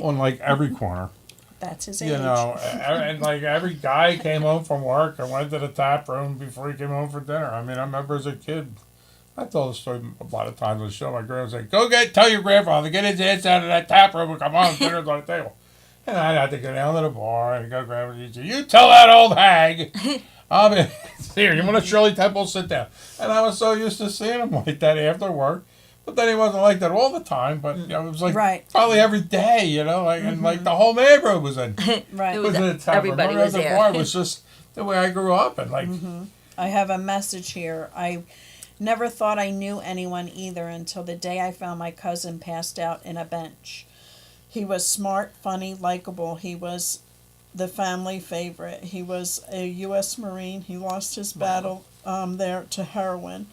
on like every corner. that's his age. And like every guy came home from work and went to the tap room before he came home for dinner. I mean, I remember as a kid, I told the story a lot of times on the show. My grandma was like, tell your grandfather, get his ass out of that tap room and come on, dinner's on the table. And I'd have to go down to the bar and go grab a teacher. You tell that old hag. I'll be here. You want to Shirley Temple? Sit down. And I was so used to seeing him like that after work. But then he wasn't like that all the time. But it was like Right. probably every day, and like the whole neighborhood was in. Right. It Was in a tap room. everybody was The there. bar was just the way I grew up, and like I have a message here. I never thought I knew anyone either until the day I found my cousin passed out in a bench. He was smart, funny, likable. He was the family favorite. He was a U.S. Marine. He lost his battle there to heroin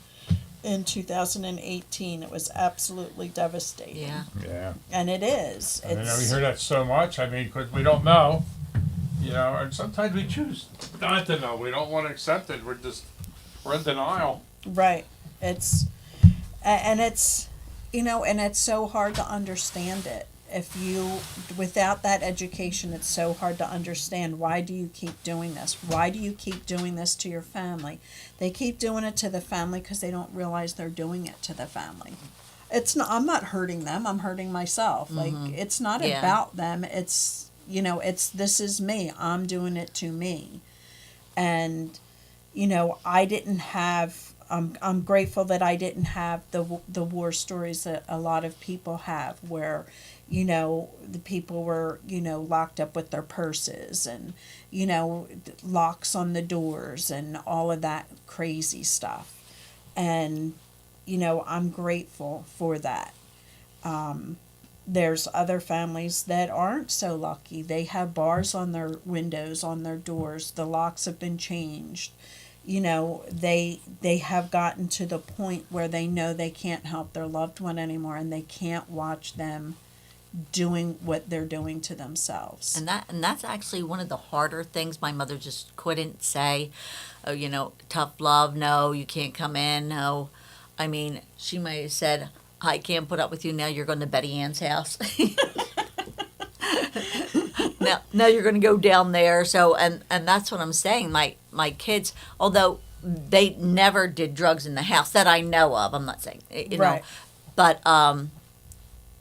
in 2018. It was absolutely devastating. Yeah. yeah. And it is. I mean, we hear that so much. I mean, because we don't know, and sometimes we choose not to know. We don't want to accept it. We're in denial. Right. It's and it's and it's so hard to understand it. If you without that education, it's so hard to understand, why do you keep doing this? Why do you keep doing this to your family? They keep doing it to the family because they don't realize they're doing it to the family. it's not, I'm not hurting them, I'm hurting myself. Like, it's not Yeah. about them, it's, it's, this is me, I'm doing it to me. And, I didn't have, I'm grateful that I didn't have the war stories that a lot of people have, where, the people were, locked up with their purses and, locks on the doors and all of that crazy stuff. And, I'm grateful for that. There's other families that aren't so lucky. They have bars on their windows, on their doors. The locks have been changed. They have gotten to the point where they know they can't help their loved one anymore, and they can't watch them doing what they're doing to themselves. And that's actually one of the harder things. My mother just couldn't say, oh, tough love, no, you can't come in, no. I mean, she might have said, I can't put up with you, now you're going to Betty Ann's house. now you're going to go down there. So, and that's what I'm saying. My kids, although they never did drugs in the house that I know of, I'm not saying, you know, Right. but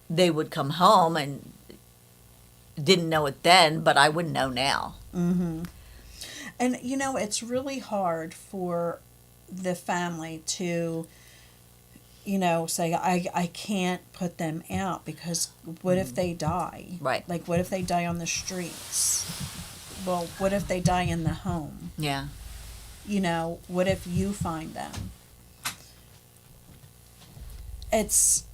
they would come home and didn't know it then, but I would know now. And, it's really hard for the family to, say, I can't put them out because what if they die? Right. Like, what if they die on the streets? Well, what if they die in the home? Yeah. What if you find them? It's,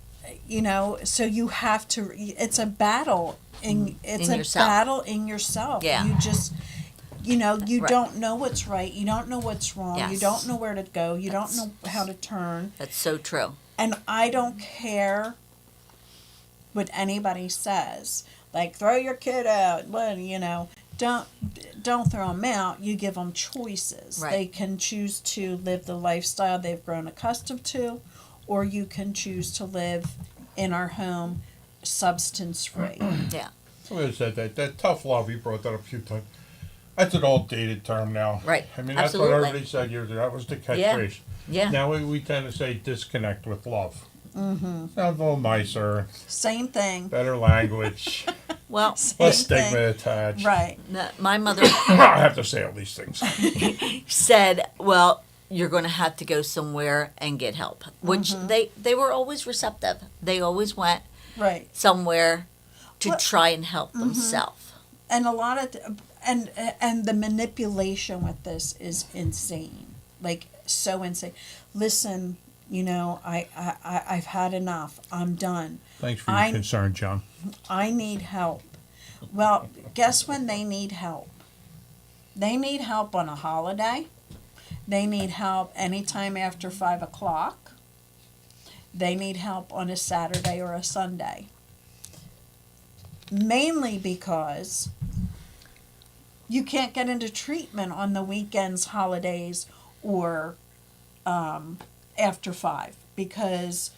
so you have to, it's a battle it's In a yourself. battle in yourself. Yeah. You just, you Right. don't know what's right. You don't know what's wrong. You Yes. don't know where to go. You don't know how to turn. That's so true. And I don't care what anybody says. Like, throw your kid out. Well, don't throw them out. You give them choices. Right. They can choose to live the lifestyle they've grown accustomed to, or you can choose to live in our home substance free. Yeah. Somebody said that tough love, you brought that up a few times. That's an old dated term now. Right. I mean, that's Absolutely. what everybody said years ago. That was the catchphrase. Yeah. Now we tend to say disconnect with love. Mm-hmm. Sounds a little nicer, Same thing. better language, Well, less Same thing. stigma attached. Right. my mother I have to say all these things. said, well, you're going to have to go somewhere and get help, which they were always receptive. They always went Right. somewhere to Well- try and help themselves. And a lot of and the manipulation with this is insane, like so insane. Listen, I've had enough. I'm done. Thanks for your concern, John. I need help. Well, guess when they need help? They need help on a holiday. They need help anytime after 5 o'clock. They need help on a Saturday or a Sunday. Mainly because you can't get into treatment on the weekends, holidays, or after 5 because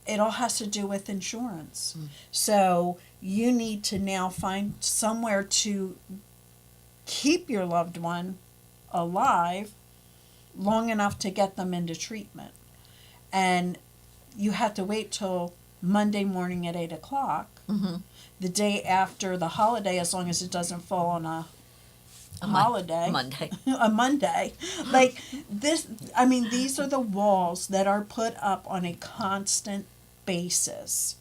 it all has to do with insurance. So you need to now find somewhere to keep your loved one alive long enough to get them into treatment. And you have to wait till Monday morning at 8 o'clock, the day after the holiday, as long as it doesn't fall on a holiday. Monday. A Monday. Like this, I mean, these are the walls that are put up on a constant basis.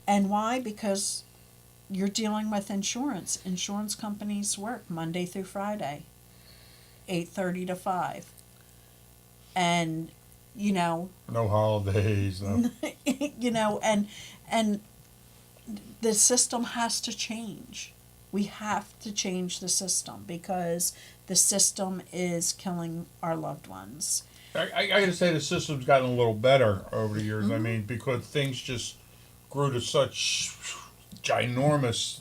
And why? Because you're dealing with insurance. Insurance companies work Monday through Friday, 8:30 to 5. And, No holidays. No. and the system has to change. We have to change the system because the system is killing our loved ones. I got to say the system's gotten a little better over the years. I mean, because things just grew to such ginormous.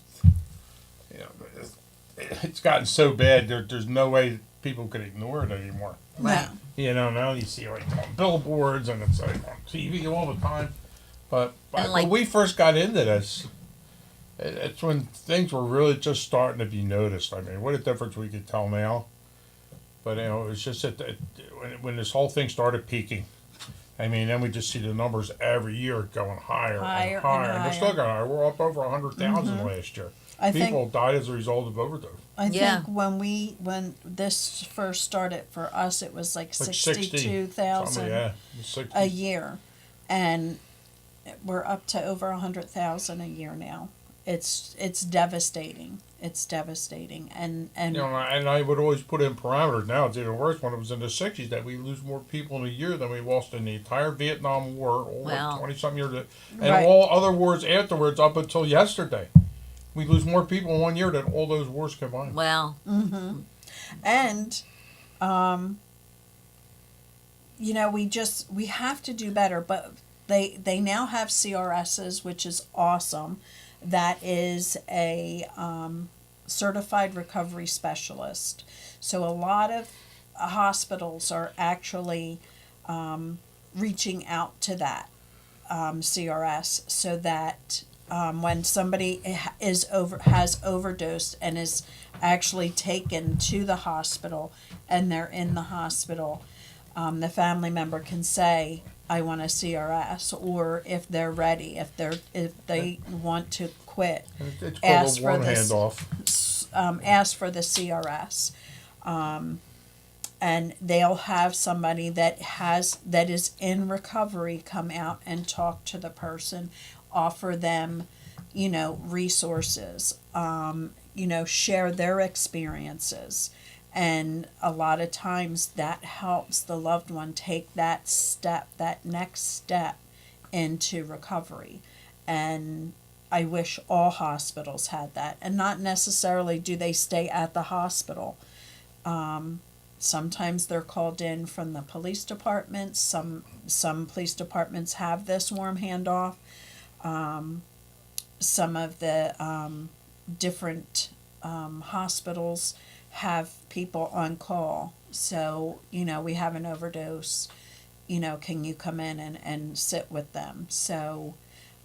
It's gotten so bad. There's no way people could ignore it anymore. No. Now you see like on billboards and it's like on TV all the time. But And, like- when we first got into this, it's when things were really just starting to be noticed. I mean, what a difference we could tell now. But it was just when this whole thing started peaking, I mean, then we just see the numbers every year going higher, Higher and higher, and and they're still higher. going higher. We're up over 100,000 last year. I People think died as a result of overdose. I Yeah. think when this first started for us, it was like Like 62,000 yeah, 60. a year, and we're up to over 100,000 a year now. It's devastating. It's devastating, and You know, and I would always put in parameters. Now it's even worse. When it was in the '60s, that we lose more people in a year than we lost in the entire Vietnam War, or Wow. 20-something years, and Right. all other wars afterwards up until yesterday. We lose more people in 1 year than all those wars combined. Well, and you know, we have to do better, but they now have CRSs, which is awesome. That is a certified recovery specialist. So a lot of hospitals are actually reaching out to that CRS, so that when somebody has overdosed and is actually taken to the hospital and they're in the hospital, the family member can say, I want a CRS, or if they're ready, if they want to quit, It's ask called a for one this. handoff. Ask for the CRS, and they'll have somebody that is in recovery come out and talk to the person, offer them, you know, resources, you know, share their experiences. And a lot of times that helps the loved one take that next step into recovery. And I wish all hospitals had that. And not necessarily do they stay at the hospital. Sometimes they're called in from the police departments. Some police departments have this warm handoff. Some of the different hospitals have people on call. So, you know, we have an overdose, you know, can you come in and sit with them? So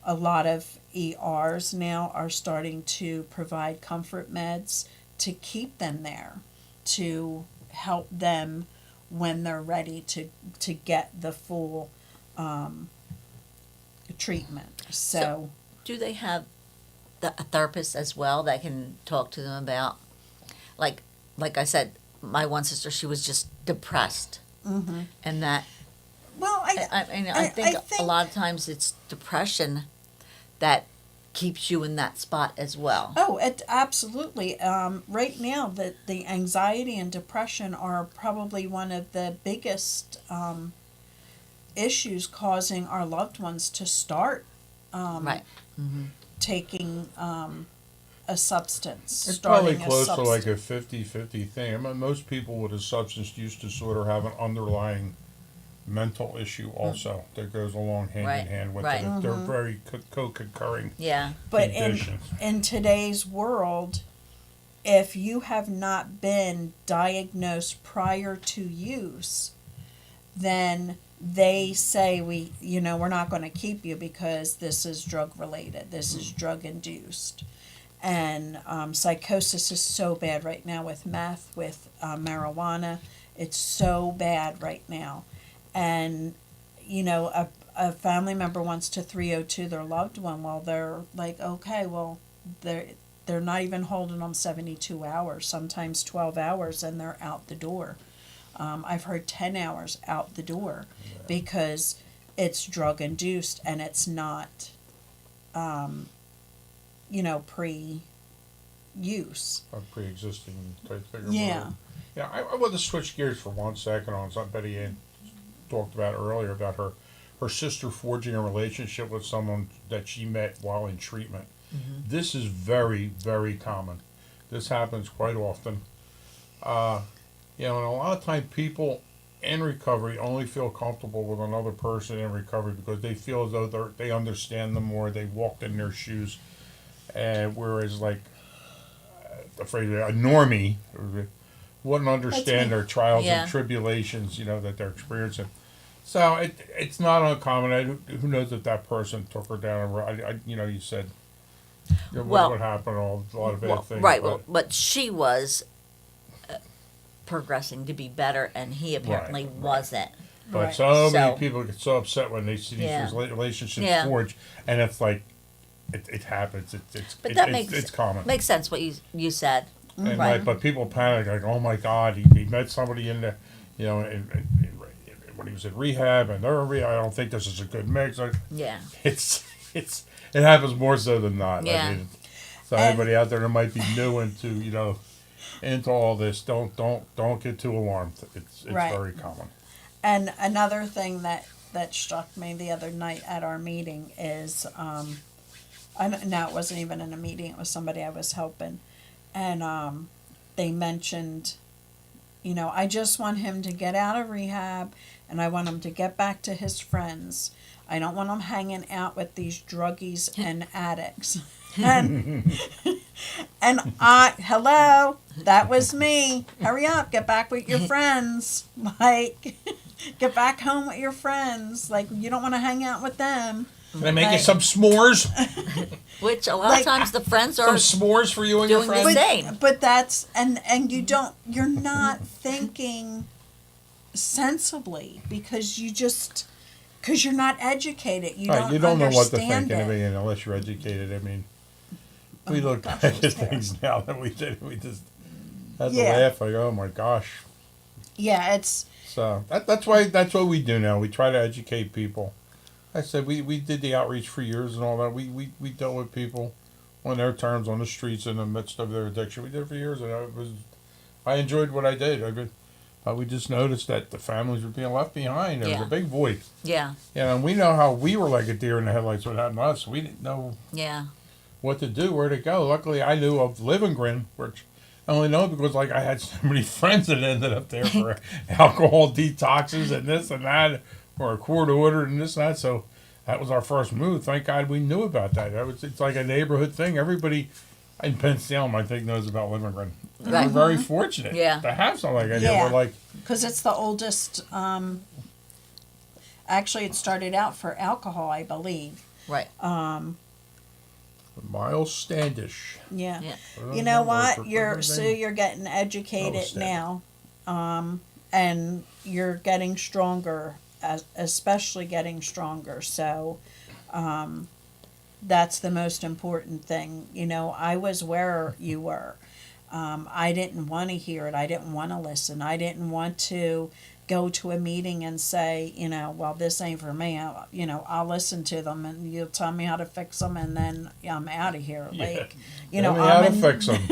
a lot of ERs now are starting to provide comfort meds to keep them there, to help them when they're ready to get the full treatment. So do they have a therapist as well that can talk to them about, like I said, my one sister, she was just depressed, and that well, I think a lot of times it's depression that keeps you in that spot as well. Oh, it absolutely. Right now, the anxiety and depression are probably one of the biggest issues causing our loved ones to start Right. taking a substance. It's probably starting a close to like substance. a 50-50 thing. I mean, most people with a substance use disorder have an underlying mental issue also that goes along hand Right, in hand with right. it. They're very co-concurring Yeah. But conditions. in today's world, if you have not been diagnosed prior to use, then they say we're not going to keep you because this is drug related, this is drug induced. And psychosis is so bad right now with meth, with marijuana. It's so bad right now. And, you know, a family member wants to 302 their loved one. Well, they're like, okay, well, they're not even holding them 72 hours, sometimes 12 hours, and they're out the door. I've heard 10 hours out the door because it's drug induced and it's not, pre-use. A pre-existing type thing. or Yeah. whatever. Yeah, I want to switch gears for 1 second on something Betty Ann talked about earlier about her sister forging a relationship with someone that she met while in treatment. This is very, very common. This happens quite often. And a lot of time people in recovery only feel comfortable with another person in recovery because they feel as though they understand them more, they walked in their shoes. And whereas, like, the phrase, a normie wouldn't understand me. their trials Yeah. and tribulations, that they're experiencing. So it's not uncommon. Who knows if that person took her down a road? You said Well- what happened, a lot of bad Well, things. right. but- But she was progressing to be better, and he apparently Right. wasn't. But Right. so many So- people get so upset when they see these Yeah. relationships Yeah. forged, and it's like, it happens. But that makes it's common. makes sense what you said. And Right. like, but people panic like, oh my God, he met somebody in the, you know, when he was in rehab, and they're in rehab. I don't think this is a good mix. Yeah. It happens more so than not. Yeah. I mean, so And- anybody out there that might be new into into all this, don't get too alarmed. It's Right. very common. And another thing that struck me the other night at our meeting is, no, it wasn't even in a meeting, it was somebody I was helping. And, they mentioned, I just want him to get out of rehab and I want him to get back to his friends. I don't want him hanging out with these druggies and addicts. And, hello, that was me. Hurry up, get back with your friends. Like, get back home with your friends. Like, you don't want to hang out with them. Can I make you Right. some s'mores? Which a lot Like, of times the friends Some are s'mores for you and your doing the friends? same. But that's, and you're not thinking sensibly because because you're not educated. You Right, don't you don't know what to think understand it. anyway, unless you're educated. I mean, we look gosh, back it was at things now that we did. We just had to Yeah. laugh. Like, oh my gosh. Yeah, it's, So that's what we do now. We try to educate people. I said we did the outreach for years and all that. We dealt with people on their terms on the streets in the midst of their addiction. We did it for years, and I enjoyed what I did. We just noticed that the families were being left behind. There was Yeah. a big void. Yeah. And we know how we were like a deer in the headlights without us. We didn't know Yeah. what to do, where to go. Luckily, I knew of Livingren, which I only know because like I had so many friends that ended up there for alcohol detoxes and this and that, or a court order and this and that. So that was our first move. Thank God we knew about that. It's like a neighborhood thing. Everybody in Penn Salem, I think, knows about Livingren. Right. We're very fortunate Yeah. to have something like that. Yeah. We're like, because it's the oldest, actually it started out for alcohol, I believe. Right. Miles Standish. Yeah. Yeah. You know what? You're getting educated Stan. now, and you're getting stronger, especially getting stronger. So, that's the most important thing. I was where you were. I didn't want to hear it. I didn't want to listen. I didn't want to go to a meeting and say, well, this ain't for me. I'll listen to them and you'll tell me how to fix them and then I'm out of here. Yeah. Like, Tell me how to I'm in, fix them.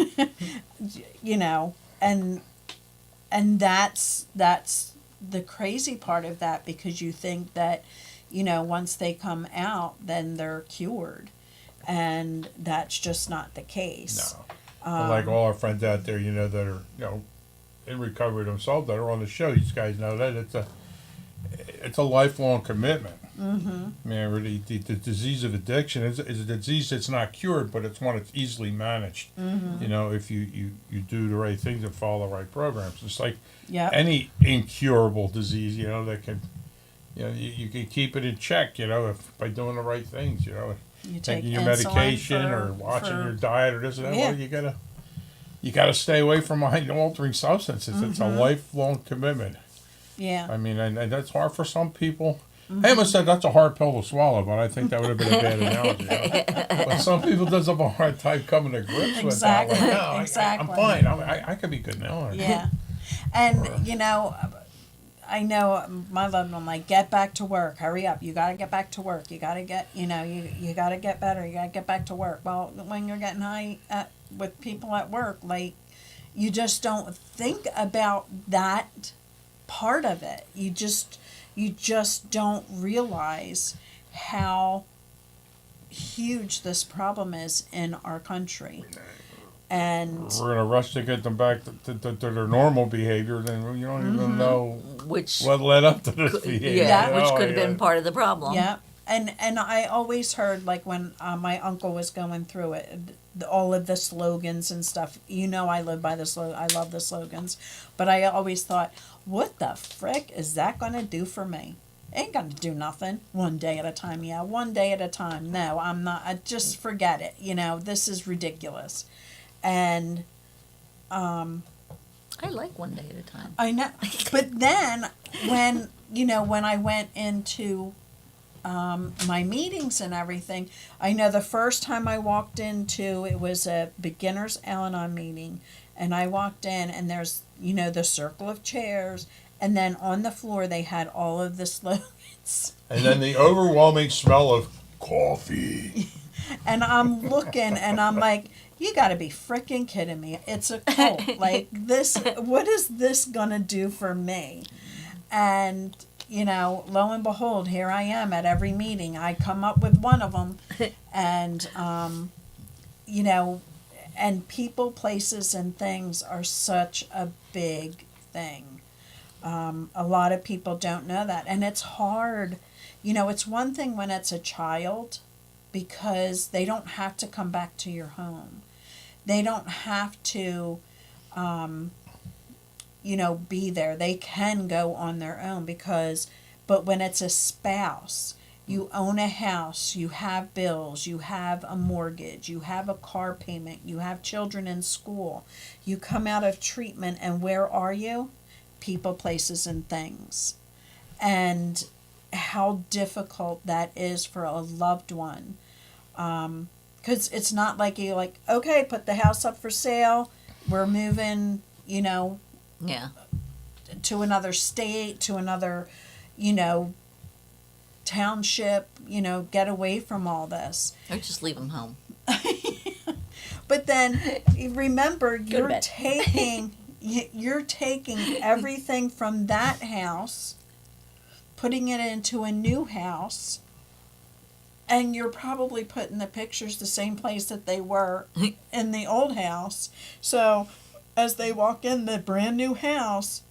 and that's the crazy part of that, because you think that, once they come out, then they're cured. And that's just not the case. No. But like all our friends out there, that are, in recovery themselves, that are on the show, these guys know that it's a lifelong commitment. Mm-hmm. I mean, really, the disease of addiction is a disease that's not cured, but it's one that's easily managed. Mm-hmm. If you do the right things and follow the right programs. It's like Yep. any incurable disease, that can, you can keep it in check, if by doing the right things, You take taking your insulin medication for- or watching for- your diet or this and that. Yeah. Well, you gotta stay away from mind altering substances. It's a lifelong commitment. Yeah. I mean, and that's hard for some people. I almost said that's a hard pill to swallow, but I think that would have been a bad analogy. But some people just have a hard time coming to grips with that. Exactly. Like, no, Exactly. I'm fine. I could be good now. Yeah. And, I know my loved one, like, get back to work, hurry up, you gotta get back to work, you gotta get, you gotta get better, you gotta get back to work. Well, when you're getting high with people at work, like, you just don't think about that part of it. You just don't realize how huge this problem is in our country. And We're in a rush to get them back to their normal behavior, then you don't even know Which what led up to this behavior. yeah, you which know, could have been part of the problem. yeah, and I always heard, like, when my uncle was going through it, all of the slogans and stuff. I live by the slogan. I love the slogans, but I always thought, what the frick is that gonna do for me? Ain't gonna do nothing. One day at a time. Yeah, one day at a time. No, I'm not. I just forget it. This is ridiculous. And I like one day at a time. I know. But then when I went into my meetings and everything, I know the first time I walked into, it was a beginners Al-Anon meeting, and I walked in and there's, the circle of chairs, and then on the floor they had all of the slogans. And then the overwhelming smell of coffee. And I'm looking and I'm like, you gotta be freaking kidding me. It's a cult. Like this, what is this gonna do for me? And, lo and behold, here I am at every meeting. I come up with one of them. And, and people, places, and things are such a big thing. A lot of people don't know that. And it's hard. It's one thing when it's a child because they don't have to come back to your home. They don't have to, be there. They can go on their own but when it's a spouse, you own a house, you have bills, you have a mortgage, you have a car payment, you have children in school, you come out of treatment, and where are you? People, places, and things. And how difficult that is for a loved one. Because it's not like you're like, okay, put the house up for sale, we're moving, Yeah. to another state, to another, township, get away from all this. Or just leave them home. But then remember, to bed. you're taking everything from that house, putting it into a new house, and you're probably putting the pictures the same place that they were in the old house. So as they walk in the brand new house,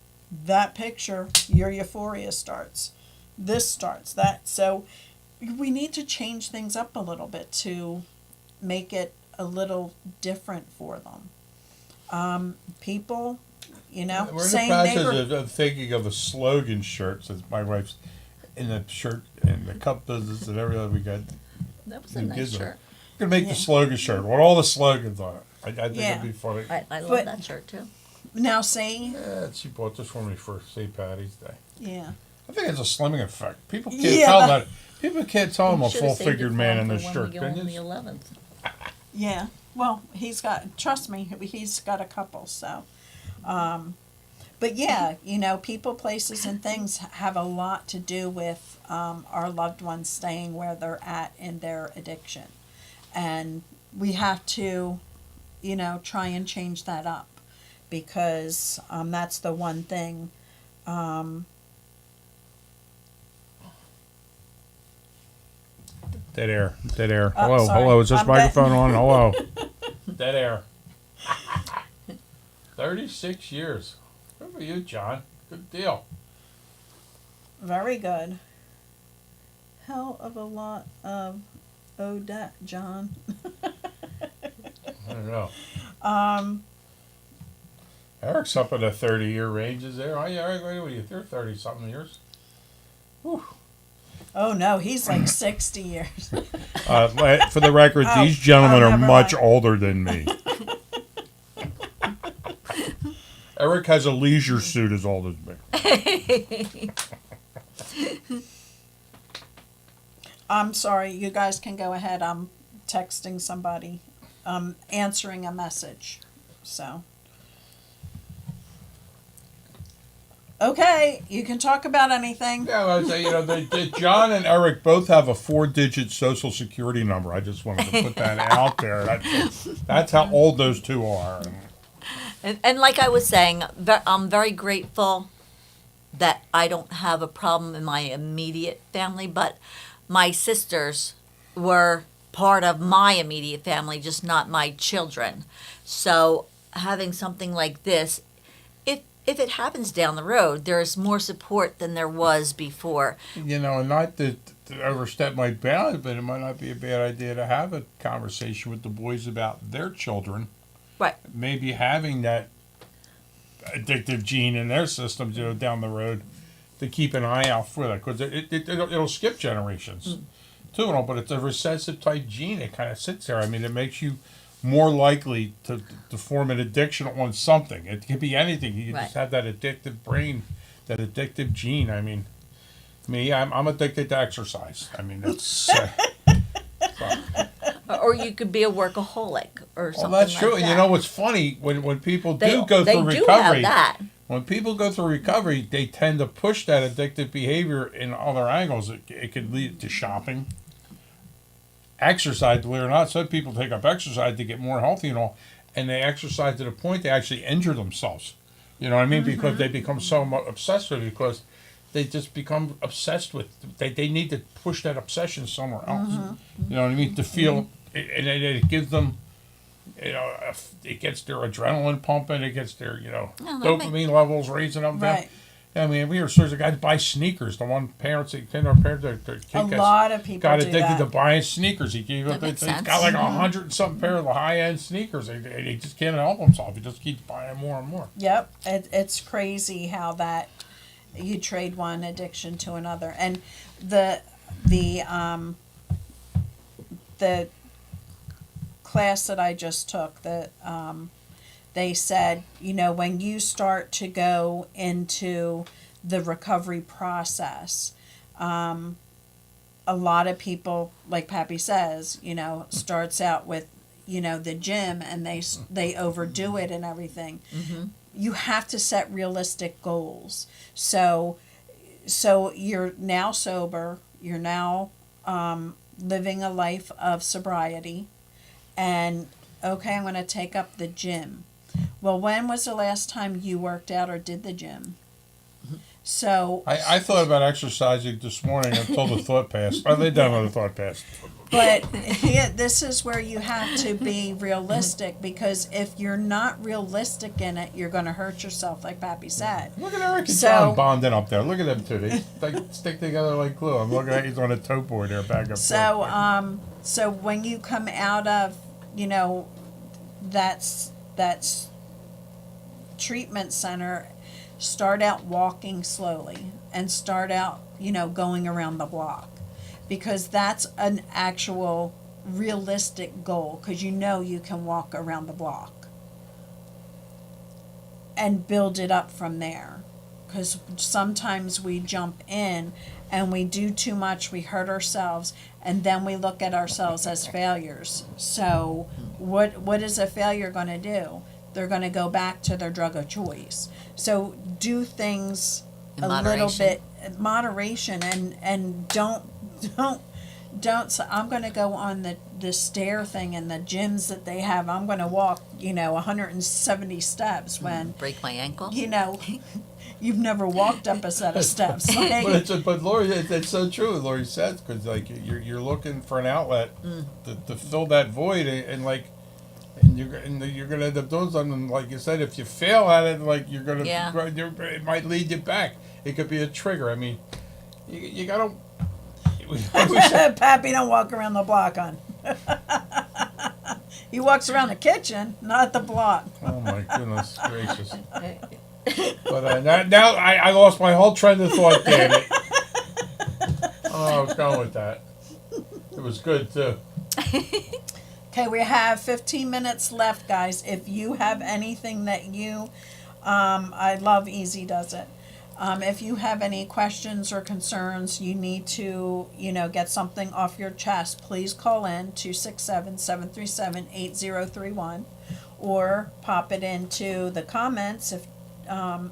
that picture, your euphoria starts. This starts, that. So we need to change things up a little bit to make it a little different for them. People, We're in the same process of thinking of a slogan shirt, since my wife's in the shirt and the cup business and everything we got. That was a New nice Gizmo. shirt. We're gonna make the slogan shirt with all the slogans on it. I think Yeah. it'd be funny. I love But- that shirt too. Now see, Yeah, she bought this for me for St. Patty's Day. yeah. I think it's a slimming effect. People can't Yeah. tell that. People can't tell I'm a Should've saved full-figured it man for in him this for shirt. when we go Can on the you? 11th. Yeah. Well, trust me, he's got a couple, so. But yeah, people, places, and things have a lot to do with our loved ones staying where they're at in their addiction. And we have to, try and change that up because that's the one thing. Dead air. Dead air. Oh, Hello. sorry. Hello. Is this I'm microphone on? Hello. Dead air. 36 years. Good for you, John. Good deal. Very good. Hell of a lot of Odette, John. I don't know. Eric's up in the 30-year ranges there. Oh, yeah, Eric, what are you? You're 30-something years. Whew. Oh no, he's like 60 years. For the record, Oh, these gentlemen are never much mind. older than me. Eric has a leisure suit as old as me. I'm sorry, you guys can go ahead. I'm texting somebody, answering a message. So. Okay, you can talk about anything. Yeah, I say, John and Eric both have a 4-digit social security number. I just wanted to put that out there. That's how old those two are. And like I was saying, I'm very grateful that I don't have a problem in my immediate family, but my sisters were part of my immediate family, just not my children. So having something like this, if it happens down the road, there's more support than there was before. And not to overstep my bounds, but it might not be a bad idea to have a conversation with the boys about their children. Right. Maybe having that addictive gene in their system, down the road, to keep an eye out for that, because it'll skip generations too, but it's a recessive type gene. It kind of sits there. I mean, it makes you more likely to form an addiction on something. It could be anything. You Right. just have that addictive brain, that addictive gene. I mean, me, I'm addicted to exercise. I mean, it's. Or you could be a workaholic or something Well, that's like true. that. And you know what's funny? When people they do go they through do recovery, have that. when people go through recovery, they tend to push that addictive behavior in other angles. It could lead to shopping, exercise, believe it or not. Some people take up exercise to get more healthy and all, and they exercise to the point they actually injure themselves. You know what I mean? Because they become so obsessed with it, because they just become obsessed with. They need to push that obsession somewhere else. You know what I mean? To feel, and it gives them. You know, it gets their adrenaline pumping. It gets their No, that dopamine levels raising up. Right. I mean, we hear stories of guys buy sneakers. The one parents, their kid A lot of people got do addicted that. to buying sneakers. He gave up. That He's makes got sense. like 100 and something pair of the high end sneakers. He just can't help himself. He just keeps buying more and more. Yep, it's crazy how that you trade one addiction to another, and the class that I just took, that they said, when you start to go into the recovery process, a lot of people, like Pappy says, starts out with the gym, and they overdo it and everything. You have to set realistic goals. So you're now sober. You're now living a life of sobriety, and okay, I'm going to take up the gym. Well, when was the last time you worked out or did the gym? So I thought about exercising this morning until the thought passed. I laid down when the thought passed. But yeah, this is where you have to be realistic, because if you're not realistic in it, you're going to hurt yourself, like Pappy said. Look at Eric and So- John bonding up there. Look at them two. They stick together like glue. I'm looking at he's on a toe board there, back up. So when you come out of, that's treatment center, start out walking slowly and start out, going around the block, because that's an actual realistic goal, because you can walk around the block and build it up from there. Because sometimes we jump in and we do too much, we hurt ourselves, and then we look at ourselves as failures. So what is a failure going to do? They're going to go back to their drug of choice. So do things In a little moderation. bit moderation, and don't say, I'm going to go on the stair thing and the gyms that they have. I'm going to walk 170 steps when Break my ankle. you've never walked up a set of steps. Like, But Lori, it's so true. What Lori says, because like you're looking for an outlet to fill that void, and you're gonna end up doing something. Like you said, if you fail at it, like you're gonna, it might lead you back. It could be a trigger. I mean, you gotta. Pappy don't walk around the block on. He walks around the kitchen, not the block. Oh my goodness gracious! But now I lost my whole train of thought, damn it. Oh, I was going with that. It was good too. Okay, we have 15 minutes left, guys. If you have anything that you, I love Easy Does It. If you have any questions or concerns, you need to, get something off your chest, please call in 267-737-8031, or pop it into the comments if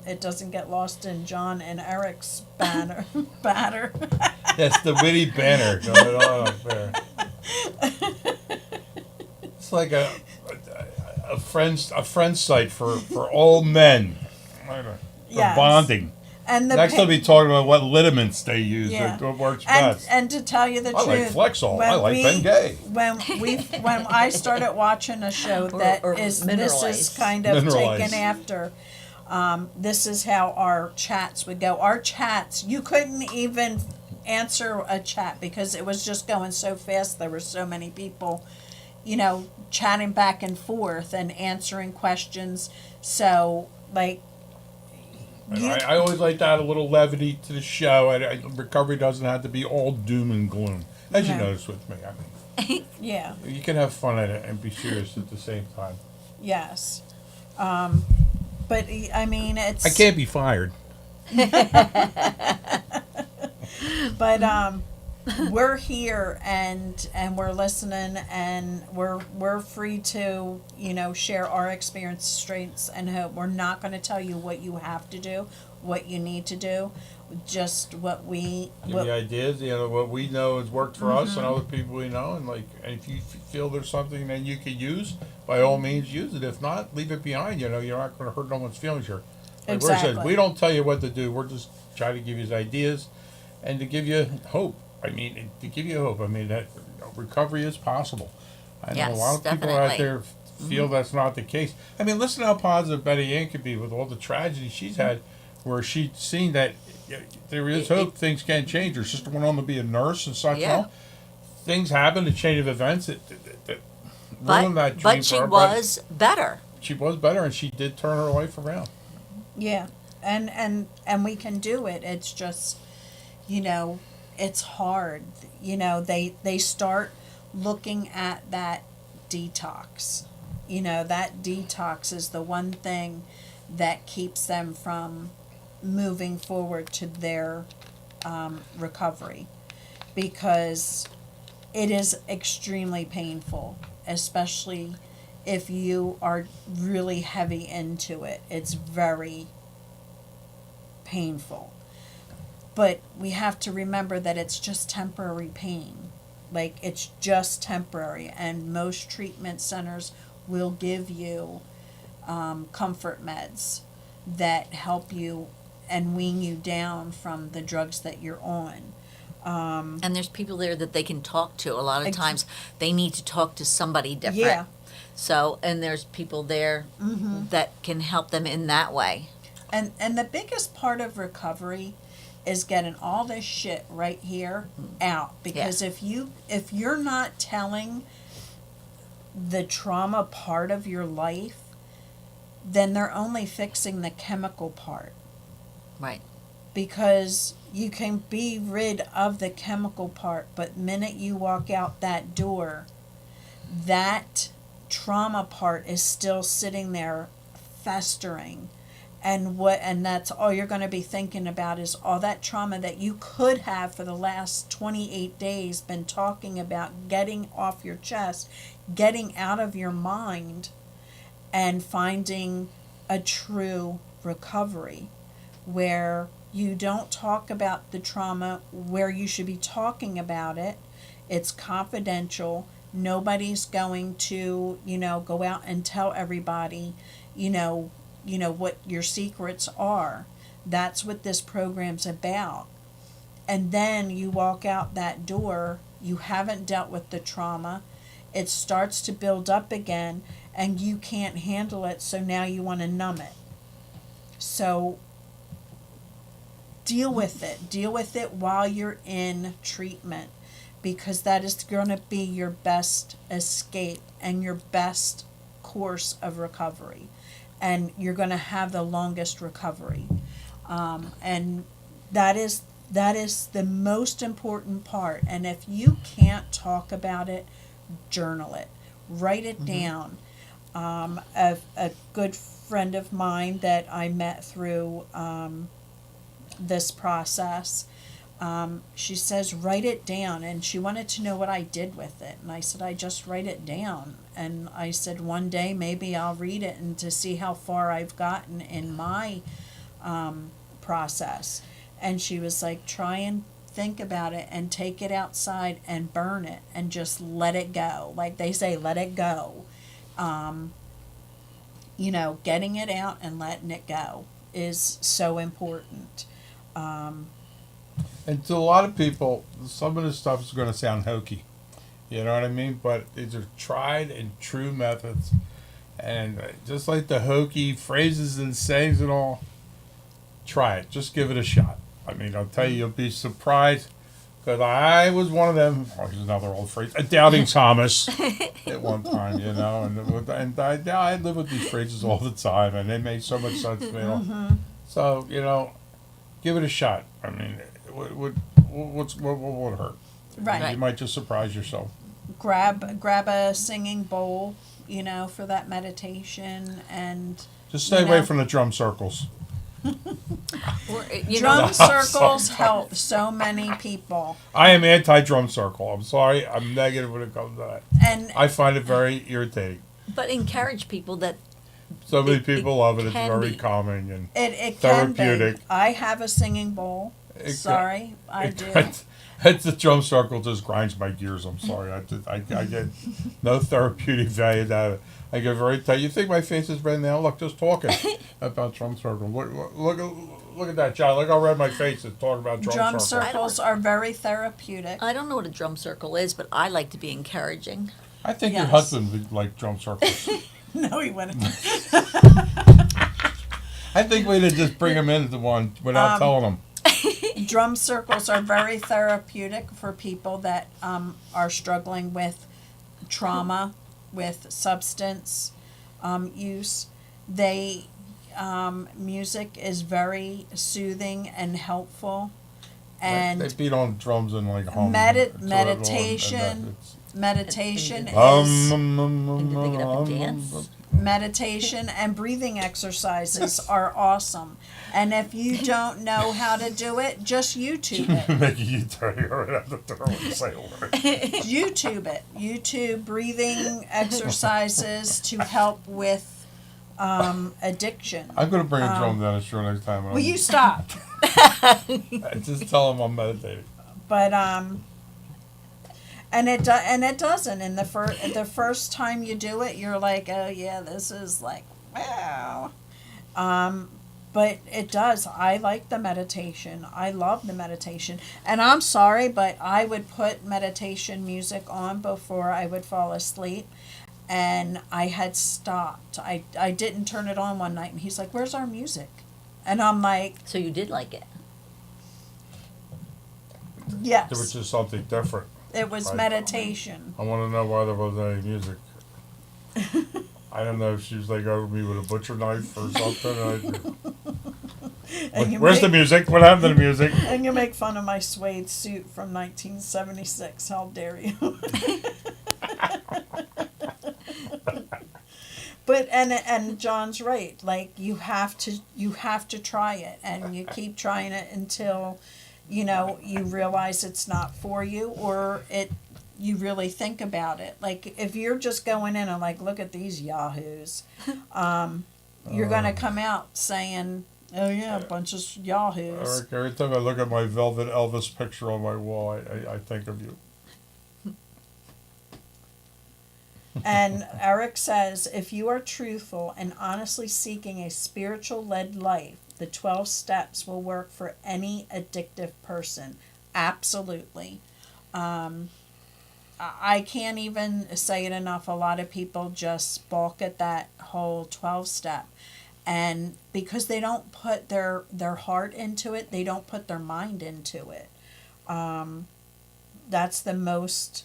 it doesn't get lost in John and Eric's batter. That's the witty banner going on up there. It's like a friend site for all men, for Yes. bonding. And the Next, pa- I'll be talking about what ligaments they use. Yeah. What works and best. and to tell you the I like truth, Flexol. when I like we- Bengay. when I started watching a show that or this is Mineralize. kind of Mineralize. taken after, this is how our chats would go. Our chats, you couldn't even answer a chat because it was just going so fast. There were so many people, chatting back and forth and answering questions. So like. I always like to add a little levity to the show. Recovery doesn't have to be all doom and gloom, as you No. notice with me. I mean, Yeah, You can have fun at it and be serious at the same time. yes. But I mean, it's. I can't be fired. But we're here and we're listening and we're free to, you know, share our experience, strengths, and hope. We're not going to tell you what you have to do, what you need to do, just what we. Give What, you ideas, you know, what we know has worked for us and other people we know, and like, and if you feel there's something that you could use, by all means use it. If not, leave it behind, you know, you're not gonna hurt no one's feelings here. Like Roy said, Exactly. we don't tell you what to do, we're just trying to give you ideas and to give you hope. I mean, to give you hope, I mean, that recovery is possible. I know a Yes, lot of people out definitely. there feel that's not the case. I mean, listen how positive Betty Ann could be with all the tragedy she's had, where she's seen that there is hope, things can change. Her sister went on to be a nurse and such. Yeah. Well, things happen, a chain of events that ruined that dream But for she her. was better. She was better, and she did turn her life around. yeah, and we can do it. It's just, you know, it's hard. You know, they start looking at that detox. You know, that detox is the one thing that keeps them from moving forward to their recovery, because it is extremely painful, especially if you are really heavy into it. It's very painful. But we have to remember that it's just temporary pain. Like, it's just temporary, and most treatment centers will give you comfort meds that help you and wean you down from the drugs that you're on. And there's people there that they can talk to. A lot of Ex- times they need to talk to somebody different. Yeah. So, and there's people there that can help them in that way. And the biggest part of recovery is getting all this shit right here out, because if you're not telling the trauma part of your life, then they're only fixing the chemical part, Right. because you can be rid of the chemical part, but minute you walk out that door, that trauma part is still sitting there festering. And that's all you're going to be thinking about is all that trauma that you could have for the last 28 days been talking about getting off your chest, getting out of your mind, and finding a true recovery where you don't talk about the trauma where you should be talking about it. It's confidential. Nobody's going to, go out and tell everybody, what your secrets are. That's what this program's about. And then you walk out that door, you haven't dealt with the trauma, it starts to build up again, and you can't handle it, so now you want to numb it. So deal with it while you're in treatment, because that is going to be your best escape and your best course of recovery, and you're going to have the longest recovery, and that is the most important part. And if you can't talk about it, journal it, write it down. A good friend of mine that I met through this process, she says, write it down, and she wanted to know what I did with it, and I said, I just write it down. And I said, one day maybe I'll read it and to see how far I've gotten in my process. And she was like, try and think about it and take it outside and burn it and just let it go. Like they say, let it go. Getting it out and letting it go is so important. And to a lot of people, some of this stuff is going to sound hokey. You know what I mean? But these are tried and true methods. And just like the hokey phrases and sayings and all, try it. Just give it a shot. I mean, I'll tell you, you'll be surprised. Because I was one of them, here's another old phrase, a doubting Thomas at one time, and I live with these phrases all the time, and they make so much sense to me. So, give it a shot. I mean, what would hurt? Right. You might just surprise yourself. grab a singing bowl, for that meditation, and Just stay You away know. from the drum circles. Or, drum No, circles sorry. help so many people. I am anti-drum circle. I'm sorry. I'm negative when it comes to that. And I find it very irritating. but encourage people that So many It people love it. It's can very be. calming and it can be. Therapeutic. I have a singing bowl. It ca- Sorry, I do. It's the drum circle just grinds my gears. I'm sorry. I get no therapeutic value out of it. I get very tight. You think my face is red now? Look, just talking about drum circle. Look at that, John. Look how red my face is talking about drum, Drum circle. circles are very therapeutic. I don't know what a drum circle is, but I like to be encouraging. I think your Yes. husband would like drum circles. No, he wouldn't. I think we would just bring him into one without telling him. Drum circles are very therapeutic for people that are struggling with trauma, with substance use. Music is very soothing and helpful, and They beat on drums and like hum. meditation. meditation is And did they get up and dance? meditation and breathing exercises are awesome. And if you don't know how to do it, just YouTube it. Make you turn your head out the door when you say a word. YouTube it. YouTube breathing exercises to help with addiction. I'm gonna bring a drum down the shore next time. Will you stop? Just tell him I'm meditating. But and it doesn't. And the first time you do it, you're like, oh yeah, this is like wow. But it does. I like the meditation. I love the meditation. And I'm sorry, but I would put meditation music on before I would fall asleep. And I had stopped. I didn't turn it on one night. And he's like, where's our music? And I'm like, So you did like it. yes. There was just something different. It was Right. meditation. I want to know why there wasn't any music. I don't know if she was like over me with a butcher knife or something. And you Where's the make- music? What happened to the music? And you make fun of my suede suit from 1976. How dare you? But and John's right. Like you have to try it, and you keep trying it until you realize it's not for you, or you really think about it. Like if you're just going in and like, look at these yahoos, you're gonna come out saying, oh yeah, a bunch of yahoos. Eric, every time I look at my Velvet Elvis picture on my wall, I think of you. And Eric says, if you are truthful and honestly seeking a spiritual led life, the 12 steps will work for any addictive person. Absolutely. I can't even say it enough. A lot of people just balk at that whole 12 step. And because they don't put their heart into it, they don't put their mind into it. That's the most,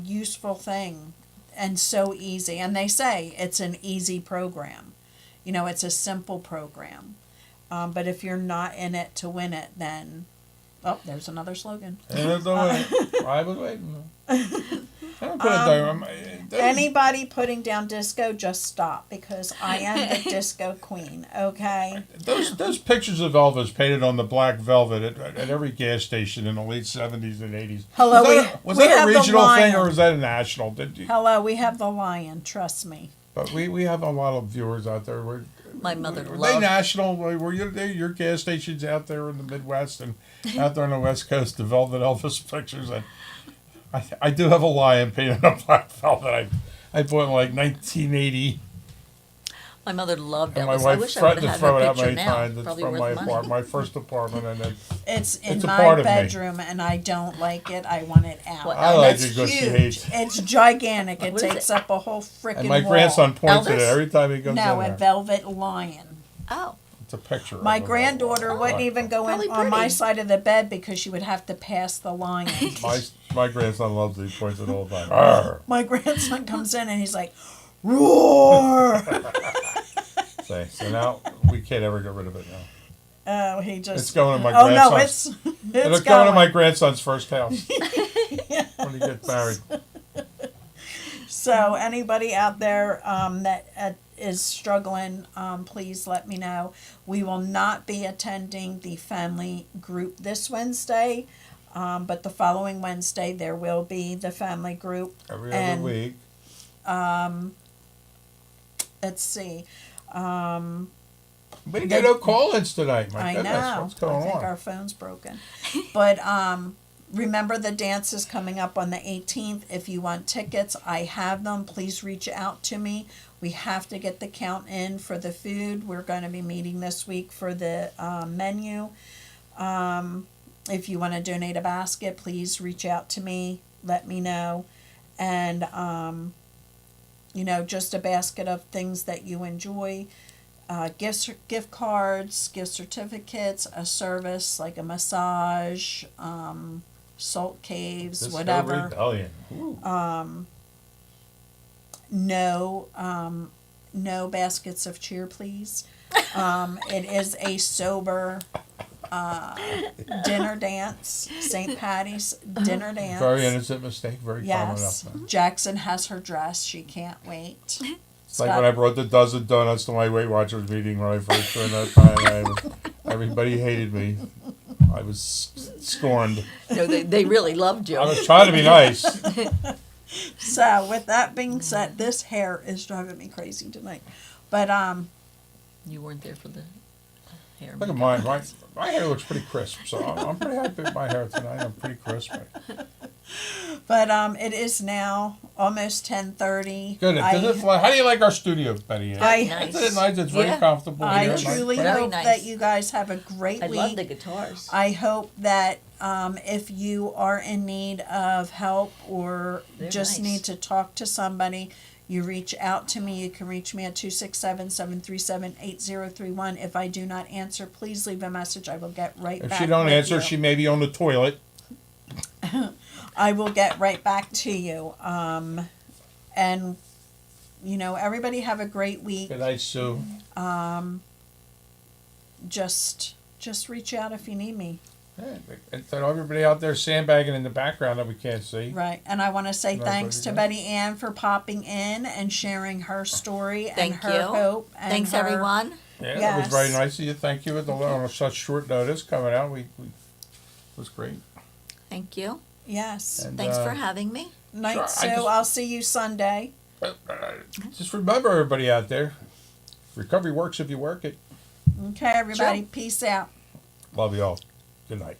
useful thing, and so easy. And they say it's an easy program. It's a simple program. But if you're not in it to win it, then, there's another slogan. I was waiting. I don't put it there. Anybody putting down disco, just stop, because I am the disco queen, okay? Those pictures of Elvis painted on the black velvet at every gas station in the late 70s and 80s. Hello, Was we that have a the regional thing lion. or was that a national? Hello, we have the lion, trust me. But we have a lot of viewers out there. My mother Were they loved. national? Were your gas stations out there in the Midwest and out there on the West Coast, the Velvet Elvis pictures? I do have a lion painted on black velvet. I bought in like 1980. My mother loved And my Elvis. I wife wish I threatened would to have throw had it her out picture many now. times. It's Probably from worth my money. apartment, my first apartment, and then It's in It's a my part of me. bedroom, and I don't like it. I want it out. What, I like It's it because she huge. hates it. It's gigantic. It What is takes it? up a whole freaking And my wall. grandson points at it Elvis? every time he goes No, in a there. velvet lion. Oh, It's a picture. My of a granddaughter velvet wouldn't lion. even go in Probably on my pretty. side of the bed because she would have to pass the lion. My grandson loves it. He points it all the time. Arr! My grandson comes in and he's like, roar! So now we can't ever get rid of it now. Oh, he just. It's going to my Oh no, grandson's. it's It's going to my grandson's first house when he gets married. So anybody out there that is struggling, please let me know. We will not be attending the family group this Wednesday, but the following Wednesday there will be the family group. Every And, other week. Let's see. We didn't get no call-ins tonight. My I goodness, know. what's going I think on? our phone's broken. But remember the dance is coming up on the 18th. If you want tickets, I have them. Please reach out to me. We have to get the count in for the food. We're going to be meeting this week for the menu. If you want to donate a basket, please reach out to me. Let me know. And, just a basket of things that you enjoy. Gift cards, gift certificates, a service like a massage, salt caves, This whatever. Rebellion. Ooh. No baskets of cheer, please. It is a sober dinner dance, St. Patty's dinner dance. Very innocent mistake. Very Yes, common enough. Jackson has her dress. She can't wait. It's like when I brought the dozen donuts to my Weight Watchers meeting when I first joined that time. Everybody hated me. I was scorned. No, they really loved you. I was trying to be nice. So, with that being said, this hair is driving me crazy tonight. But You weren't there for the hair. Look at mine. My hair looks pretty crisp, so I'm pretty happy with my hair tonight. I'm pretty crisp. it is now almost 10:30. Good. How do you like our studio, Betty? Nice. Isn't it nice? It's very Yeah. comfortable I here. truly Very hope nice. that you guys have a great I week. love the guitars. I hope that if you are in need of help or They're just nice. need to talk to somebody, you reach out to me. You can reach me at 267-737-8031. If I do not answer, please leave a message. I will get right If back she don't with answer, you. she may be on the toilet. I will get right back to you. And everybody have a great week. Good night, Sue. Just reach out if you need me. And tell everybody out there sandbagging in the background that we can't see. Right. And I want to say Right, thanks buddy, to yeah. Betty Ann for popping in and sharing her story and Thank her you. hope. And Thanks, her- everyone. Yeah, that was Yes. very nice of you. Thank you on such short notice coming out. We was great. Thank you. Yes. And, Thanks for having me. Night, sure, I Sue. just- I'll see you Sunday. Just remember, everybody out there, recovery works if you work it. Okay, everybody. Peace out. Love you all. Good night.